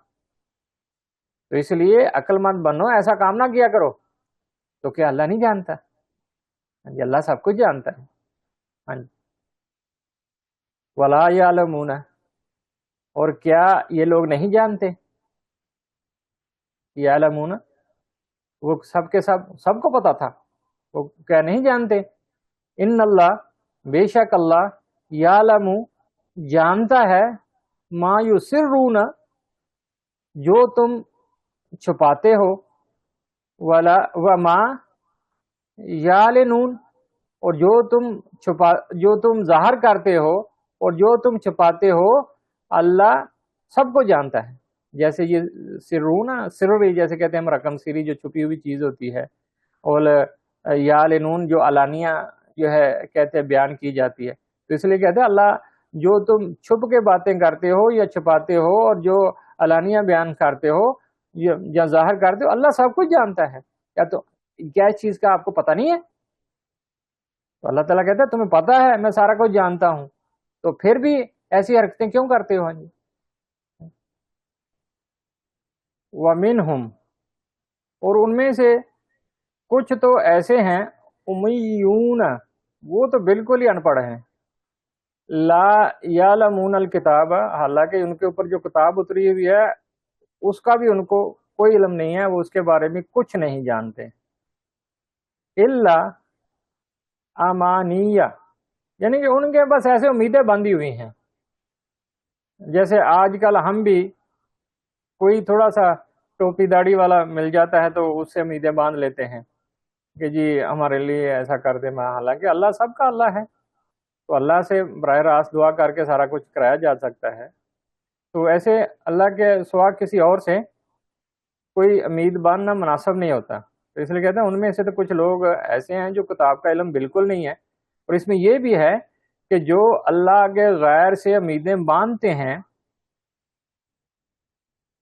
تو اس لیے عقل مند بنو, ایسا کام نہ کیا کرو. تو کیا اللہ نہیں جانتا؟ اللہ سب کچھ جانتا ہے. ہاں جی. وَلَا يَعْلَمُونَ اور کیا یہ لوگ نہیں جانتے, یعلمون وہ سب کے سب کو پتا تھا, وہ کیا نہیں جانتے. ان اللہ بے شک اللہ, یعلم جانتا ہے, ما یسرون جو تم چھپاتے ہو, وما یعلنون اور جو تم ظاہر کرتے ہو, اور جو تم چھپاتے ہو اللہ سب کو جانتا ہے. جیسے یہ سرون سرری جیسے کہتے ہیں ہم رقم سری جو چھپی ہوئی چیز ہوتی ہے، اور یعلنون جو علانیہ جو ہے کہتے ہیں بیان کی جاتی ہے. تو اس لیے کہتے ہیں اللہ جو تم چھپ کے باتیں کرتے ہو یا چھپاتے ہو اور جو علانیہ بیان کرتے ہو یا ظاہر کرتے ہو، اللہ سب کچھ جانتا ہے. کیا اس چیز کا آپ کو پتہ نہیں ہے؟ تو اللہ تعالیٰ کہتا ہے تمہیں پتہ ہے میں سارا کچھ جانتا ہوں، تو پھر بھی ایسی حرکتیں کیوں کرتے ہو؟ جی وَمِنْهُمْ، اور ان میں سے کچھ تو ایسے ہیں امیون، وہ تو بالکل ہی ان پڑھ ہیں، لا یعلمون الکتاب، حالانکہ ان کے اوپر جو کتاب اتری ہوئی ہے اس کا بھی ان کو کوئی علم نہیں ہے، وہ اس کے بارے میں کچھ نہیں جانتے. الا امانیہ، یعنی کہ ان کے بس ایسے امیدیں باندھی ہوئی ہیں. جیسے آج کل ہم بھی کوئی تھوڑا سا ٹوپی داڑھی والا مل جاتا ہے تو اس سے امیدیں باندھ لیتے ہیں کہ جی ہمارے لیے ایسا کر دے. حالانکہ اللہ سب کا اللہ ہے، تو اللہ سے براہ راست دعا کر کے سارا کچھ کرایا جا سکتا ہے. تو ایسے اللہ کے سوا کسی اور سے کوئی امید باندھنا مناسب نہیں ہوتا. تو اس لیے کہتے ہیں ان میں سے تو کچھ لوگ ایسے ہیں جو کتاب کا علم بالکل نہیں ہے. اور اس میں یہ بھی ہے کہ جو اللہ کے غیر سے امیدیں باندھتے ہیں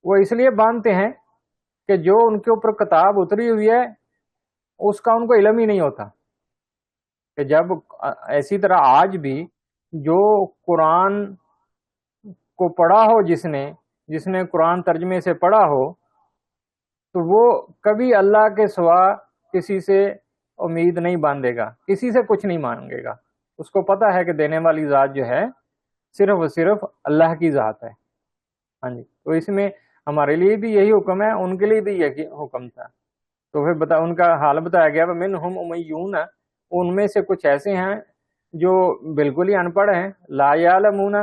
وہ اس لیے باندھتے ہیں کہ جو ان کے اوپر کتاب اتری ہوئی ہے اس کا ان کو علم ہی نہیں ہوتا. کہ جب ایسی طرح آج بھی جو قرآن کو پڑھا ہو، جس نے قرآن ترجمے سے پڑھا ہو، تو وہ کبھی اللہ کے سوا کسی سے امید نہیں باندھے گا، کسی سے کچھ نہیں مانگے گا. اس کو پتہ ہے کہ دینے والی ذات جو ہے صرف اور صرف اللہ کی ذات ہے. ہاں جی، تو اس میں ہمارے لیے بھی یہی حکم ہے، ان کے لیے بھی یہی حکم تھا. تو پھر ان کا حال بتایا گیا منہم امیون، ان میں سے کچھ ایسے ہیں جو بالکل ہی ان پڑھ ہیں، لا یعلمون،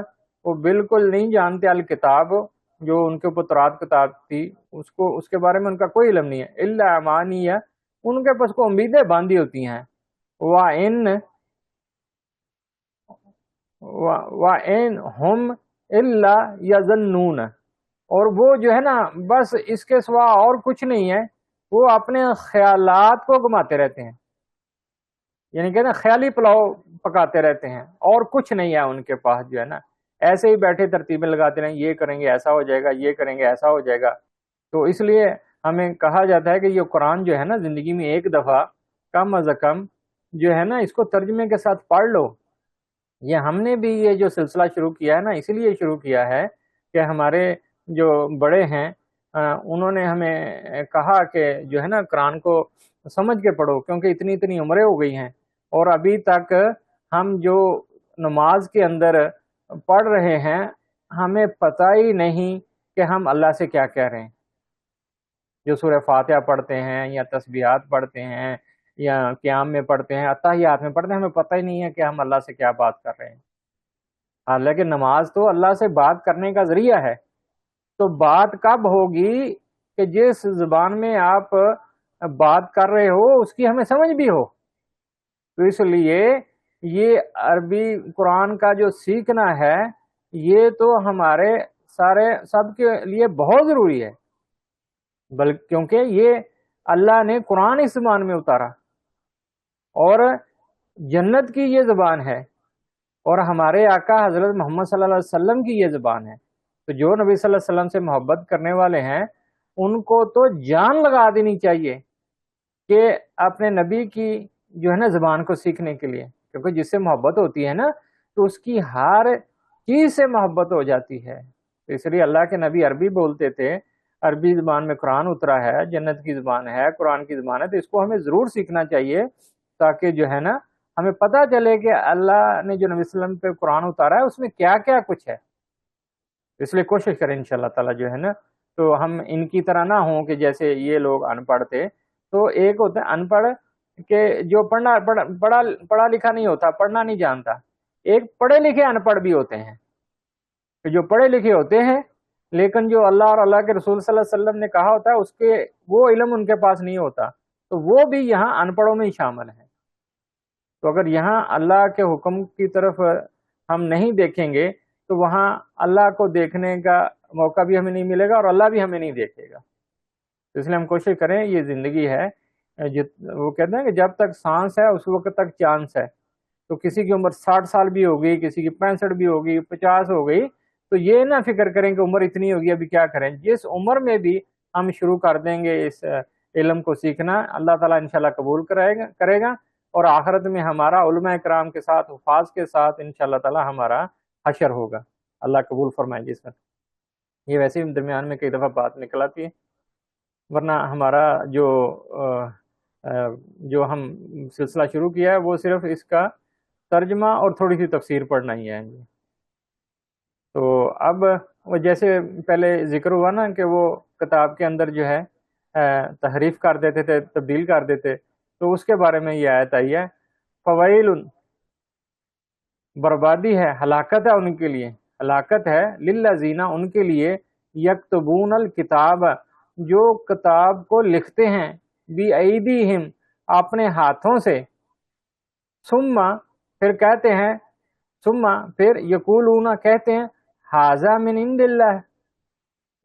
وہ بالکل نہیں جانتے الکتاب، جو ان کے اوپر تورات کتاب تھی اس کے بارے میں ان کا کوئی علم نہیں ہے. الا امانیہ، ان کے پاس کو امیدیں باندھی ہوتی ہیں. وَإِنْ هُمْ إِلَّا يَظُنُّونَ، اور وہ جو ہے نا بس اس کے سوا اور کچھ نہیں ہے، وہ اپنے خیالات کو گھماتے رہتے ہیں. یعنی کہ نا خیالی پلاؤ پکاتے رہتے ہیں، اور کچھ نہیں ہے ان کے پاس. جو ہے نا ایسے ہی بیٹھے ترتیبیں لگاتے رہیں، یہ کریں گے ایسا ہو جائے گا، یہ کریں گے ایسا ہو جائے گا. تو اس لیے ہمیں کہا جاتا ہے کہ یہ قرآن جو ہے نا زندگی میں ایک دفعہ کم از کم جو ہے نا اس کو ترجمے کے ساتھ پڑھ لو. یہ ہم نے بھی یہ جو سلسلہ شروع کیا ہے نا اسی لیے شروع کیا ہے کہ ہمارے جو بڑے ہیں انہوں نے ہمیں کہا کہ جو ہے نا قرآن کو سمجھ کے پڑھو، کیونکہ اتنی عمریں ہو گئی ہیں اور ابھی تک ہم جو نماز کے اندر پڑھ رہے ہیں ہمیں پتہ ہی نہیں کہ ہم اللہ سے کیا کہہ رہے ہیں. جو سورہ فاتحہ پڑھتے ہیں یا تسبیحات پڑھتے ہیں یا قیام میں پڑھتے ہیں، اتحیات میں پڑھتے ہیں، ہمیں پتہ ہی نہیں ہے کہ ہم اللہ سے کیا بات کر رہے ہیں. حالانکہ نماز تو اللہ سے بات کرنے کا ذریعہ ہے. تو بات کب ہوگی کہ جس زبان میں آپ بات کر رہے ہو اس کی ہمیں سمجھ بھی ہو. تو اس لیے یہ عربی قرآن کا جو سیکھنا ہے یہ تو ہمارے سب کے لیے بہت ضروری ہے، بلکہ کیونکہ یہ اللہ نے قرآن اس زبان میں اتارا اور جنت کی یہ زبان ہے اور ہمارے آقا حضرت محمد صلی اللہ علیہ وسلم کی یہ زبان ہے. تو جو نبی صلی اللہ علیہ وسلم سے محبت کرنے والے ہیں ان کو تو جان لگا دینی چاہیے کہ اپنے نبی کی جو ہے نا زبان کو سیکھنے کے لیے، کیونکہ جس سے محبت ہوتی ہے نا تو اس کی ہر چیز سے محبت ہو جاتی ہے. تو اس لیے اللہ کے نبی عربی بولتے تھے، عربی زبان میں قرآن اترا ہے، جنت کی زبان ہے، قرآن کی زبان ہے، تو اس کو ہمیں ضرور سیکھنا چاہیے تاکہ جو ہے نا ہمیں پتہ چلے کہ اللہ نے جو نبی صلی اللہ علیہ وسلم پہ قرآن اتارا ہے اس میں کیا کیا کچھ ہے. اس لیے کوشش کریں انشاءاللہ تعالی جو ہے نا تو ہم ان کی طرح نہ ہوں کہ جیسے یہ لوگ ان پڑھ تھے. تو ایک ہوتا ہے ان پڑھ کہ جو پڑھا لکھا نہیں ہوتا، پڑھنا نہیں جانتا. ایک پڑھے لکھے ان پڑھ بھی ہوتے ہیں کہ جو پڑھے لکھے ہوتے ہیں لیکن جو اللہ اور اللہ کے رسول صلی اللہ علیہ وسلم نے کہا ہوتا ہے اس کے وہ علم ان کے پاس نہیں ہوتا، تو وہ بھی یہاں ان پڑھوں میں ہی شامل ہیں. تو اگر یہاں اللہ کے حکم کی طرف ہم نہیں دیکھیں گے تو وہاں اللہ کو دیکھنے کا موقع بھی ہمیں نہیں ملے گا اور اللہ بھی ہمیں نہیں دیکھے گا. تو اس لیے ہم کوشش کریں، یہ زندگی ہے، وہ کہتے ہیں کہ جب تک سانس ہے اس وقت تک چانس ہے. تو کسی کی عمر 60 سال بھی ہوگی، کسی کی 65 بھی ہوگی، 50 ہو گئی، تو یہ نہ فکر کریں کہ عمر اتنی ہوگی ابھی کیا کریں. جس عمر میں بھی ہم شروع کر دیں گے اس علم کو سیکھنا، اللہ تعالیٰ انشاءاللہ قبول کرے گا، اور آخرت میں ہمارا علماء کرام کے ساتھ، حفاظ کے ساتھ انشاءاللہ تعالیٰ ہمارا حشر ہوگا. اللہ قبول فرمائے. جس کا یہ ویسے ہی درمیان میں کئی دفعہ بات نکل آتی ہے، ورنہ ہمارا جو ہم سلسلہ شروع کیا ہے وہ صرف اس کا ترجمہ اور تھوڑی سی تفسیر پڑھنا ہی ہے. تو اب وہ جیسے پہلے ذکر ہوا نا کہ وہ کتاب کے اندر جو ہے تحریف کر دیتے تھے، تبدیل کر دیتے، تو اس کے بارے میں یہ آیت آئی ہے، فویل، بربادی ہے، ہلاکت ہے ان کے لیے، ہلاکت ہے، للذین، ان کے لیے، یکتبون الکتاب، جو کتاب کو لکھتے ہیں، بی ایدیہم، اپنے ہاتھوں سے، ثم، پھر کہتے ہیں، ثم، پھر یقولون، کہتے ہیں، ھذا من عند اللہ،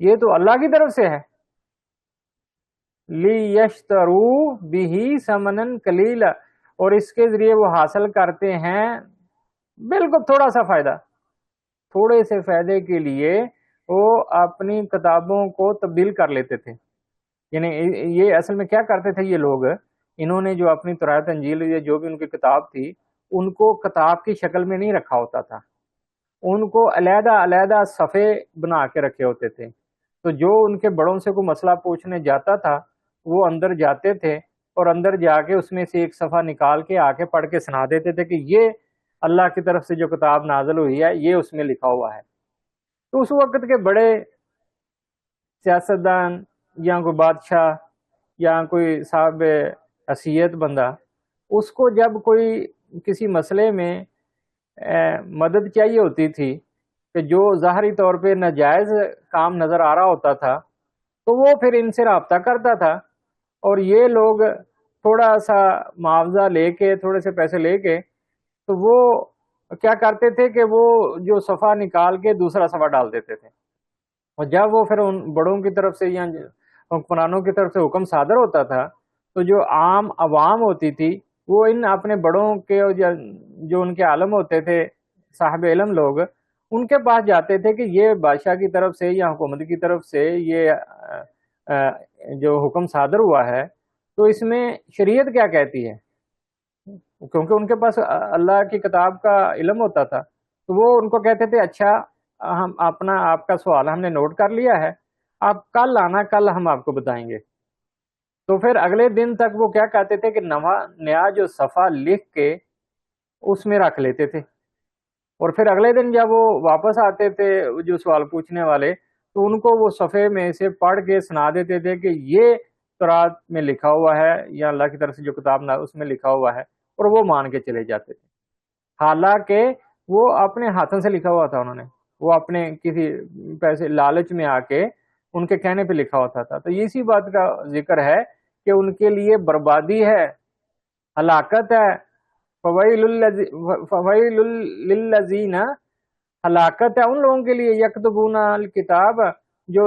یہ تو اللہ کی طرف سے ہے، لیشتروا بہ ثمنا قلیلا، اور اس کے ذریعے وہ حاصل کرتے ہیں بالکل تھوڑا سا فائدہ، تھوڑے سے فائدے کے لیے وہ اپنی کتابوں کو تبدیل کر لیتے تھے. یعنی یہ اصل میں کیا کرتے تھے یہ لوگ، انہوں نے جو اپنی تورات انجیل یا جو بھی ان کی کتاب تھی، ان کو کتاب کی شکل میں نہیں رکھا ہوتا تھا، ان کو علیحدہ علیحدہ صفحے بنا کے رکھے ہوتے تھے. تو جو ان کے بڑوں سے کوئی مسئلہ پوچھنے جاتا تھا، وہ اندر جاتے تھے اور اندر جا کے اس میں سے ایک صفحہ نکال کے آ کے پڑھ کے سنا دیتے تھے کہ یہ اللہ کی طرف سے جو کتاب نازل ہوئی ہے یہ اس میں لکھا ہوا ہے. تو اس وقت کے بڑے سیاستدان یا کوئی بادشاہ یا کوئی صاحب حیثیت بندہ، اس کو جب کوئی کسی مسئلے میں مدد چاہیے ہوتی تھی کہ جو ظاہری طور پہ ناجائز کام نظر آ رہا ہوتا تھا، تو وہ پھر ان سے رابطہ کرتا تھا، اور یہ لوگ تھوڑا سا معاوضہ لے کے، تھوڑے سے پیسے لے کے، تو وہ کیا کرتے تھے کہ وہ جو صفحہ نکال کے دوسرا صفحہ ڈال دیتے تھے. اور جب وہ پھر ان بڑوں کی طرف سے یا حکمرانوں کی طرف سے حکم صادر ہوتا تھا، تو جو عام عوام ہوتی تھی وہ ان اپنے بڑوں کے جو ان کے عالم ہوتے تھے، صاحب علم لوگ، ان کے پاس جاتے تھے کہ یہ بادشاہ کی طرف سے یا حکومت کی طرف سے یہ جو حکم صادر ہوا ہے، تو اس میں شریعت کیا کہتی ہے، کیونکہ ان کے پاس اللہ کی کتاب کا علم ہوتا تھا. تو وہ ان کو کہتے تھے، اچھا ہم آپ کا سوال ہم نے نوٹ کر لیا ہے، آپ کل آنا، کل ہم آپ کو بتائیں گے. تو پھر اگلے دن تک وہ کیا کہتے تھے کہ نیا جو صفحہ لکھ کے اس میں رکھ لیتے تھے، اور پھر اگلے دن جب وہ واپس آتے تھے جو سوال پوچھنے والے، تو ان کو وہ صفحے میں سے پڑھ کے سنا دیتے تھے کہ یہ تورات میں لکھا ہوا ہے یا اللہ کی طرف سے جو کتاب اس میں لکھا ہوا ہے، اور وہ مان کے چلے جاتے تھے، حالانکہ وہ اپنے ہاتھوں سے لکھا ہوا تھا، انہوں نے وہ اپنے کسی پیسے لالچ میں آ کے ان کے کہنے پہ لکھا ہوتا تھا. تو اسی بات کا ذکر ہے کہ ان کے لیے بربادی ہے، ہلاکت ہے، فویل للذین، ہلاکت ہے ان لوگوں کے لیے، یکتبون الکتاب، جو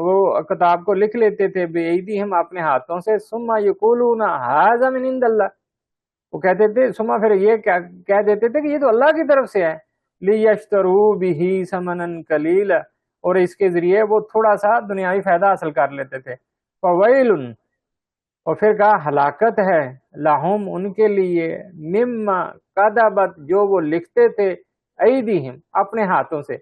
وہ کتاب کو لکھ لیتے تھے، بایدیہم، اپنے ہاتھوں سے، ثم یقولون ھذا من عند اللہ، وہ کہتے تھے، ثم، پھر یہ کہہ دیتے تھے کہ یہ تو اللہ کی طرف سے ہے، لیشتروا بہ ثمنا قلیلا، اور اس کے ذریعے وہ تھوڑا سا دنیاوی فائدہ حاصل کر لیتے تھے. فویل، اور پھر کہا ہلاکت ہے، لہم، ان کے لیے، مما کذبت، جو وہ لکھتے تھے، ایدیہم، اپنے ہاتھوں سے،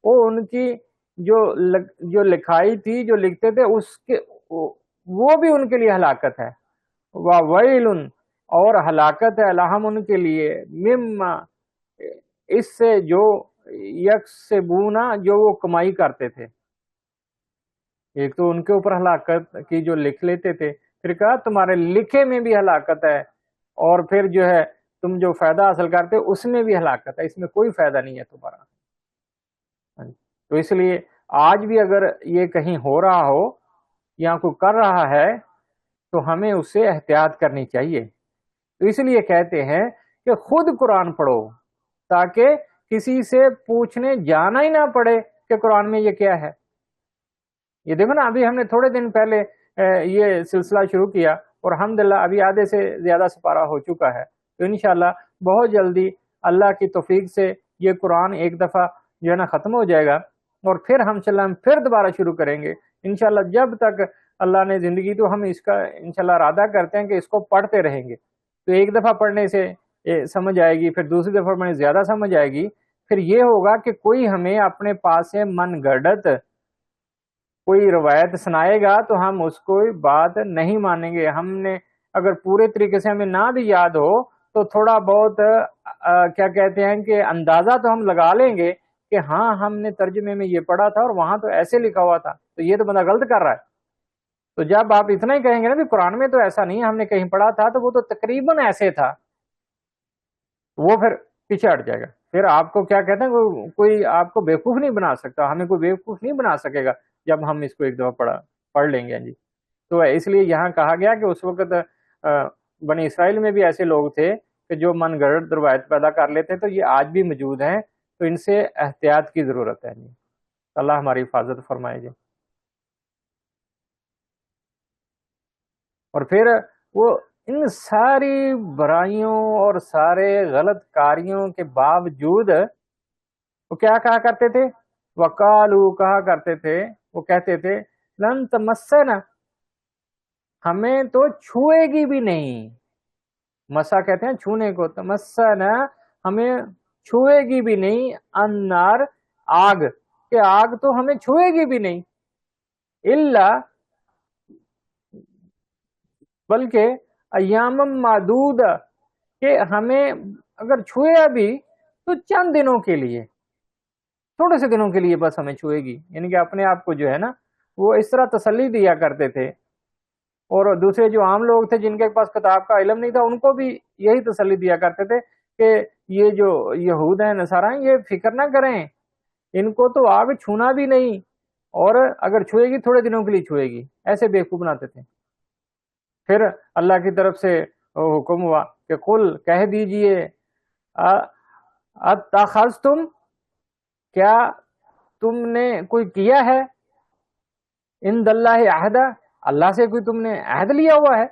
وہ ان کی جو لکھائی تھی، جو لکھتے تھے، اس کے وہ بھی ان کے لیے ہلاکت ہے. وویل، اور ہلاکت ہے، لہم، ان کے لیے، مما، اس سے جو یکسبون، جو وہ کمائی کرتے تھے. ایک تو ان کے اوپر ہلاکت کی جو لکھ لیتے تھے، پھر کہا تمہارے لکھے میں بھی ہلاکت ہے، اور پھر جو ہے تم جو فائدہ حاصل کرتے ہو اس میں بھی ہلاکت ہے، اس میں کوئی فائدہ نہیں ہے تمہارا. تو اس لیے آج بھی اگر یہ کہیں ہو رہا ہو یا کوئی کر رہا ہے تو ہمیں اس سے احتیاط کرنی چاہیے. تو اس لیے کہتے ہیں کہ خود قرآن پڑھو تاکہ کسی سے پوچھنے جانا ہی نہ پڑے کہ قرآن میں یہ کیا ہے. یہ دیکھو نا، ابھی ہم نے تھوڑے دن پہلے یہ سلسلہ شروع کیا اور الحمدللہ ابھی آدھے سے زیادہ سپارہ ہو چکا ہے. تو انشاءاللہ بہت جلدی اللہ کی توفیق سے یہ قرآن ایک دفعہ جو ہے نا ختم ہو جائے گا، اور پھر ہم پھر دوبارہ شروع کریں گے انشاءاللہ. جب تک اللہ نے زندگی، تو ہم اس کا انشاءاللہ ارادہ کرتے ہیں کہ اس کو پڑھتے رہیں گے. تو ایک دفعہ پڑھنے سے سمجھ آئے گی، پھر دوسری دفعہ پڑھنے سے زیادہ سمجھ آئے گی. پھر یہ ہوگا کہ کوئی ہمیں اپنے پاس سے من گھڑت کوئی روایت سنائے گا تو ہم اس کو بات نہیں مانیں گے. ہم نے اگر پورے طریقے سے ہمیں نہ بھی یاد ہو تو تھوڑا بہت کیا کہتے ہیں کہ اندازہ تو ہم لگا لیں گے کہ ہاں ہم نے ترجمے میں یہ پڑھا تھا اور وہاں تو ایسے لکھا ہوا تھا، تو یہ تو بندہ غلط کر رہا ہے. تو جب آپ اتنا ہی کہیں گے نا کہ قرآن میں تو ایسا نہیں ہے، ہم نے کہیں پڑھا تھا تو وہ تو تقریباً ایسے تھا، وہ پھر پیچھے ہٹ جائے گا. پھر آپ کو کیا کہتے ہیں، کوئی آپ کو بیوقوف نہیں بنا سکتا، ہمیں کوئی بیوقوف نہیں بنا سکے گا جب ہم اس کو ایک دفعہ پڑھ لیں گے. جی تو اس لیے یہاں کہا گیا کہ اس وقت بنی اسرائیل میں بھی ایسے لوگ تھے کہ جو من گھڑت روایت پیدا کر لیتے، تو یہ آج بھی موجود ہیں. تو ان سے احتیاط کی ضرورت ہے. جی اللہ ہماری حفاظت فرمائے. جی اور پھر وہ ان ساری برائیوں اور سارے غلط کاریوں کے باوجود وہ کیا کہا کرتے تھے؟ وقالو کہا کرتے تھے، وہ کہتے تھے لن تمسنا، ہمیں تو چھوئے گی بھی نہیں. مسا کہتے ہیں چھونے کو، تمسنا ہمیں چھوئے گی بھی نہیں، النار آگ، کہ آگ تو ہمیں چھوئے گی بھی نہیں، الا بلکہ ایام معدود، کہ ہمیں اگر چھوئے بھی تو چند دنوں کے لیے، تھوڑے سے دنوں کے لیے بس ہمیں چھوئے گی. یعنی کہ اپنے آپ کو جو ہے نا وہ اس طرح تسلی دیا کرتے تھے. اور دوسرے جو عام لوگ تھے جن کے پاس کتاب کا علم نہیں تھا، ان کو بھی یہی تسلی دیا کرتے تھے کہ یہ جو یہود ہیں نصارہ ہیں، یہ فکر نہ کریں، ان کو تو آگ چھونا بھی نہیں، اور اگر چھوئے گی تھوڑے دنوں کے لیے چھوئے گی. ایسے بیوقوف بناتے تھے. پھر اللہ کی طرف سے حکم ہوا کہ قل کہہ دیجئے اتخذتم، کیا تم نے کوئی کیا ہے، عند اللہ عہدہ، اللہ سے کوئی تم نے عہد لیا ہوا ہے،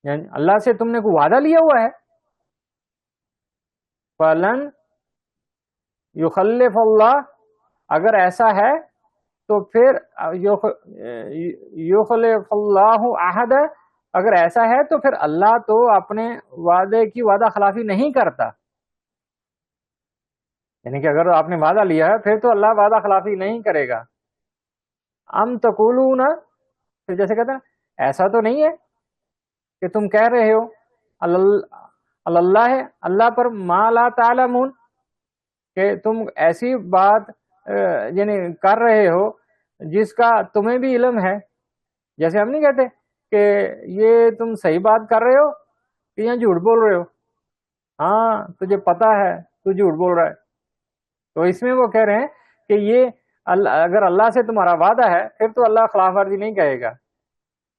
یعنی اللہ سے تم نے کوئی وعدہ لیا ہوا ہے. فلن یخلف اللہ، اگر ایسا ہے تو پھر یخلف اللہ عہد، اگر ایسا ہے تو پھر اللہ تو اپنے وعدے کی وعدہ خلافی نہیں کرتا. یعنی کہ اگر آپ نے وعدہ لیا ہے پھر تو اللہ وعدہ خلافی نہیں کرے گا. ام تقولون، پھر جیسے کہتے ہیں ایسا تو نہیں ہے کہ تم کہہ رہے ہو اللہ ہے اللہ پر ما لا تعلمون، کہ تم ایسی بات یعنی کر رہے ہو جس کا تمہیں بھی علم ہے. جیسے ہم نہیں کہتے کہ یہ تم صحیح بات کر رہے ہو کہ یہاں جھوٹ بول رہے ہو، ہاں تجھے پتا ہے تو جھوٹ بول رہا ہے. تو اس میں وہ کہہ رہے ہیں کہ یہ اگر اللہ سے تمہارا وعدہ ہے پھر تو اللہ خلاف ورزی نہیں کہے گا،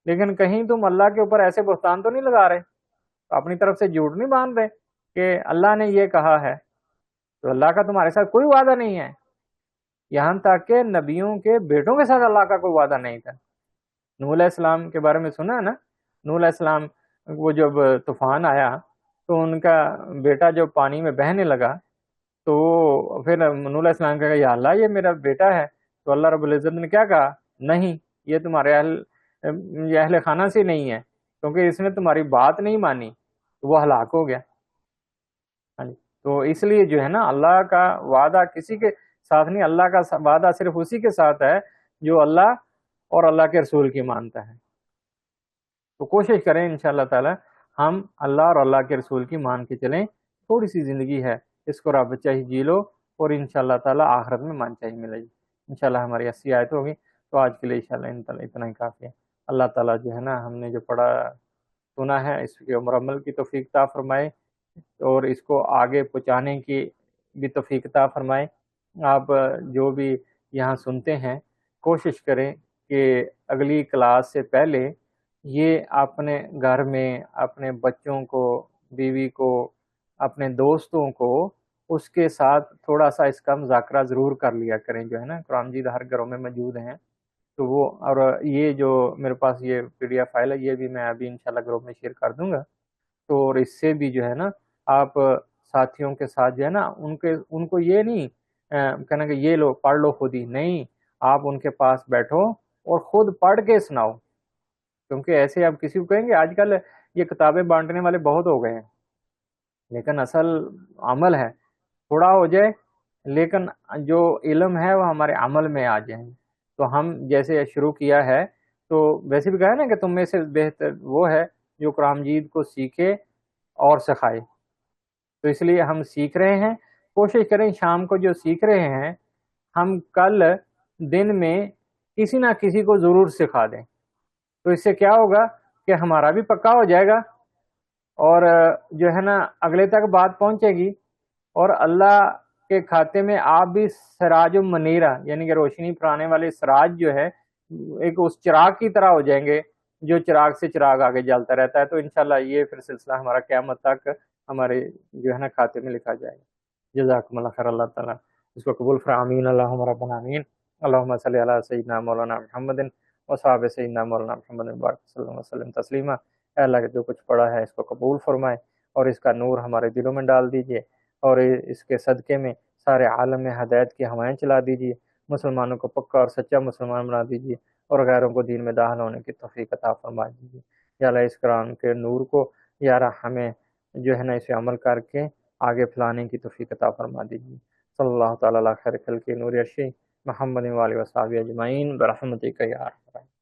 لیکن کہیں تم اللہ کے اوپر ایسے بہتان تو نہیں لگا رہے، اپنی طرف سے جھوٹ نہیں باندھ رہے کہ اللہ نے یہ کہا ہے. تو اللہ کا تمہارے ساتھ کوئی وعدہ نہیں ہے. یہاں تک کہ نبیوں کے بیٹوں کے ساتھ اللہ کا کوئی وعدہ نہیں تھا. نوح علیہ السلام کے بارے میں سنا ہے نا، نوح علیہ السلام وہ جب طوفان آیا تو ان کا بیٹا جب پانی میں بہنے لگا تو پھر نوح علیہ السلام کہا یا اللہ یہ میرا بیٹا ہے. تو اللہ رب العزت نے کیا کہا، نہیں یہ تمہارے اہل خانہ سے نہیں ہے، کیونکہ اس نے تمہاری بات نہیں مانی، تو وہ ہلاک ہو گیا. ہاں جی، تو اس لیے جو ہے نا اللہ کا وعدہ کسی کے ساتھ نہیں، اللہ کا وعدہ صرف اسی کے ساتھ ہے جو اللہ اور اللہ کے رسول کی مانتا ہے. تو کوشش کریں انشاءاللہ تعالی ہم اللہ اور اللہ کے رسول کی مان کے چلیں. تھوڑی سی زندگی ہے، اس کو رب چاہیے جی لو، اور انشاءاللہ تعالی آخرت میں مان چاہیے ملے گی. انشاءاللہ ہماری 80 آیت ہوگی. تو آج کے لیے انشاءاللہ اتنا ہی کافی ہے. اللہ تعالیٰ جو ہے نا ہم نے جو پڑھا سنا ہے اس کے عمر عمل کی توفیق عطا فرمائے، اور اس کو آگے پہنچانے کی بھی توفیق عطا فرمائے. آپ جو بھی یہاں سنتے ہیں کوشش کریں کہ اگلی کلاس سے پہلے یہ اپنے گھر میں اپنے بچوں کو، بیوی کو اپنے دوستوں کو اس کے ساتھ تھوڑا سا اس کا مذاکرہ ضرور کر لیا کریں، جو ہے نا قرآن مجید ہر گھروں میں موجود ہیں، تو وہ اور یہ جو میرے پاس یہ پی ڈی ایف فائل ہے یہ بھی میں ابھی انشاءاللہ گروپ میں شیئر کر دوں گا، تو اور اس سے بھی جو ہے نا آپ ساتھیوں کے ساتھ جو ہے نا ان کو یہ نہیں کہنا کہ یہ لو پڑھ لو خود ہی، نہیں، آپ ان کے پاس بیٹھو اور خود پڑھ کے سناؤ، کیونکہ ایسے آپ کسی کو کہیں گے آج کل یہ کتابیں بانٹنے والے بہت ہو گئے ہیں، لیکن اصل عمل ہے، تھوڑا ہو جائے لیکن جو علم ہے وہ ہمارے عمل میں آ جائیں، تو ہم جیسے شروع کیا ہے تو ویسے بھی کہا ہے نا کہ تم میں سے بہتر وہ ہے جو قرآن مجید کو سیکھے اور سکھائے، تو اس لیے ہم سیکھ رہے ہیں، کوشش کریں شام کو جو سیکھ رہے ہیں ہم کل دن میں کسی نہ کسی کو ضرور سکھا دیں، تو اس سے کیا ہوگا کہ ہمارا بھی پکا ہو جائے گا اور جو ہے نا اگلے تک بات پہنچے گی، اور اللہ کے کھاتے میں آپ بھی سراج منیرہ یعنی کہ روشنی پھیلانے والے سراج جو ہے ایک اس چراغ کی طرح ہو جائیں گے جو چراغ سے چراغ آگے جلتا رہتا ہے، تو انشاءاللہ یہ پھر سلسلہ ہمارا قیامت تک ہمارے جو ہے نا کھاتے میں لکھا جائے گا۔ جزاکم اللہ خیر، اللہ تعالیٰ اس کو قبول فرامین، اللہم ربنا آمین، اللہم صلی علی سیدنا مولانا محمد وصحاب سیدنا مولانا محمد مبارک صلی اللہ علیہ وسلم تسلیما۔ اے اللہ کے جو کچھ پڑھا ہے اس کو قبول فرمائے اور اس کا نور ہمارے دلوں میں ڈال دیجئے، اور اس کے صدقے میں سارے عالم میں ہدایت کی ہوائیں چلا دیجئے، مسلمانوں کو پکا اور سچا مسلمان بنا دیجئے، اور غیروں کو دین میں داخل ہونے کی توفیق عطا فرما دیجئے۔ یا اللہ اس قرآن کے نور کو یا اللہ ہمیں جو ہے نا اسے عمل کر کے آگے پھیلانے کی توفیق عطا فرما دیجئے۔ صلی اللہ تعالیٰ علی خیر خلق نور ارشی محمد و آلہ و صحبہ اجمعین برحمتک یا ارحم الراحمین۔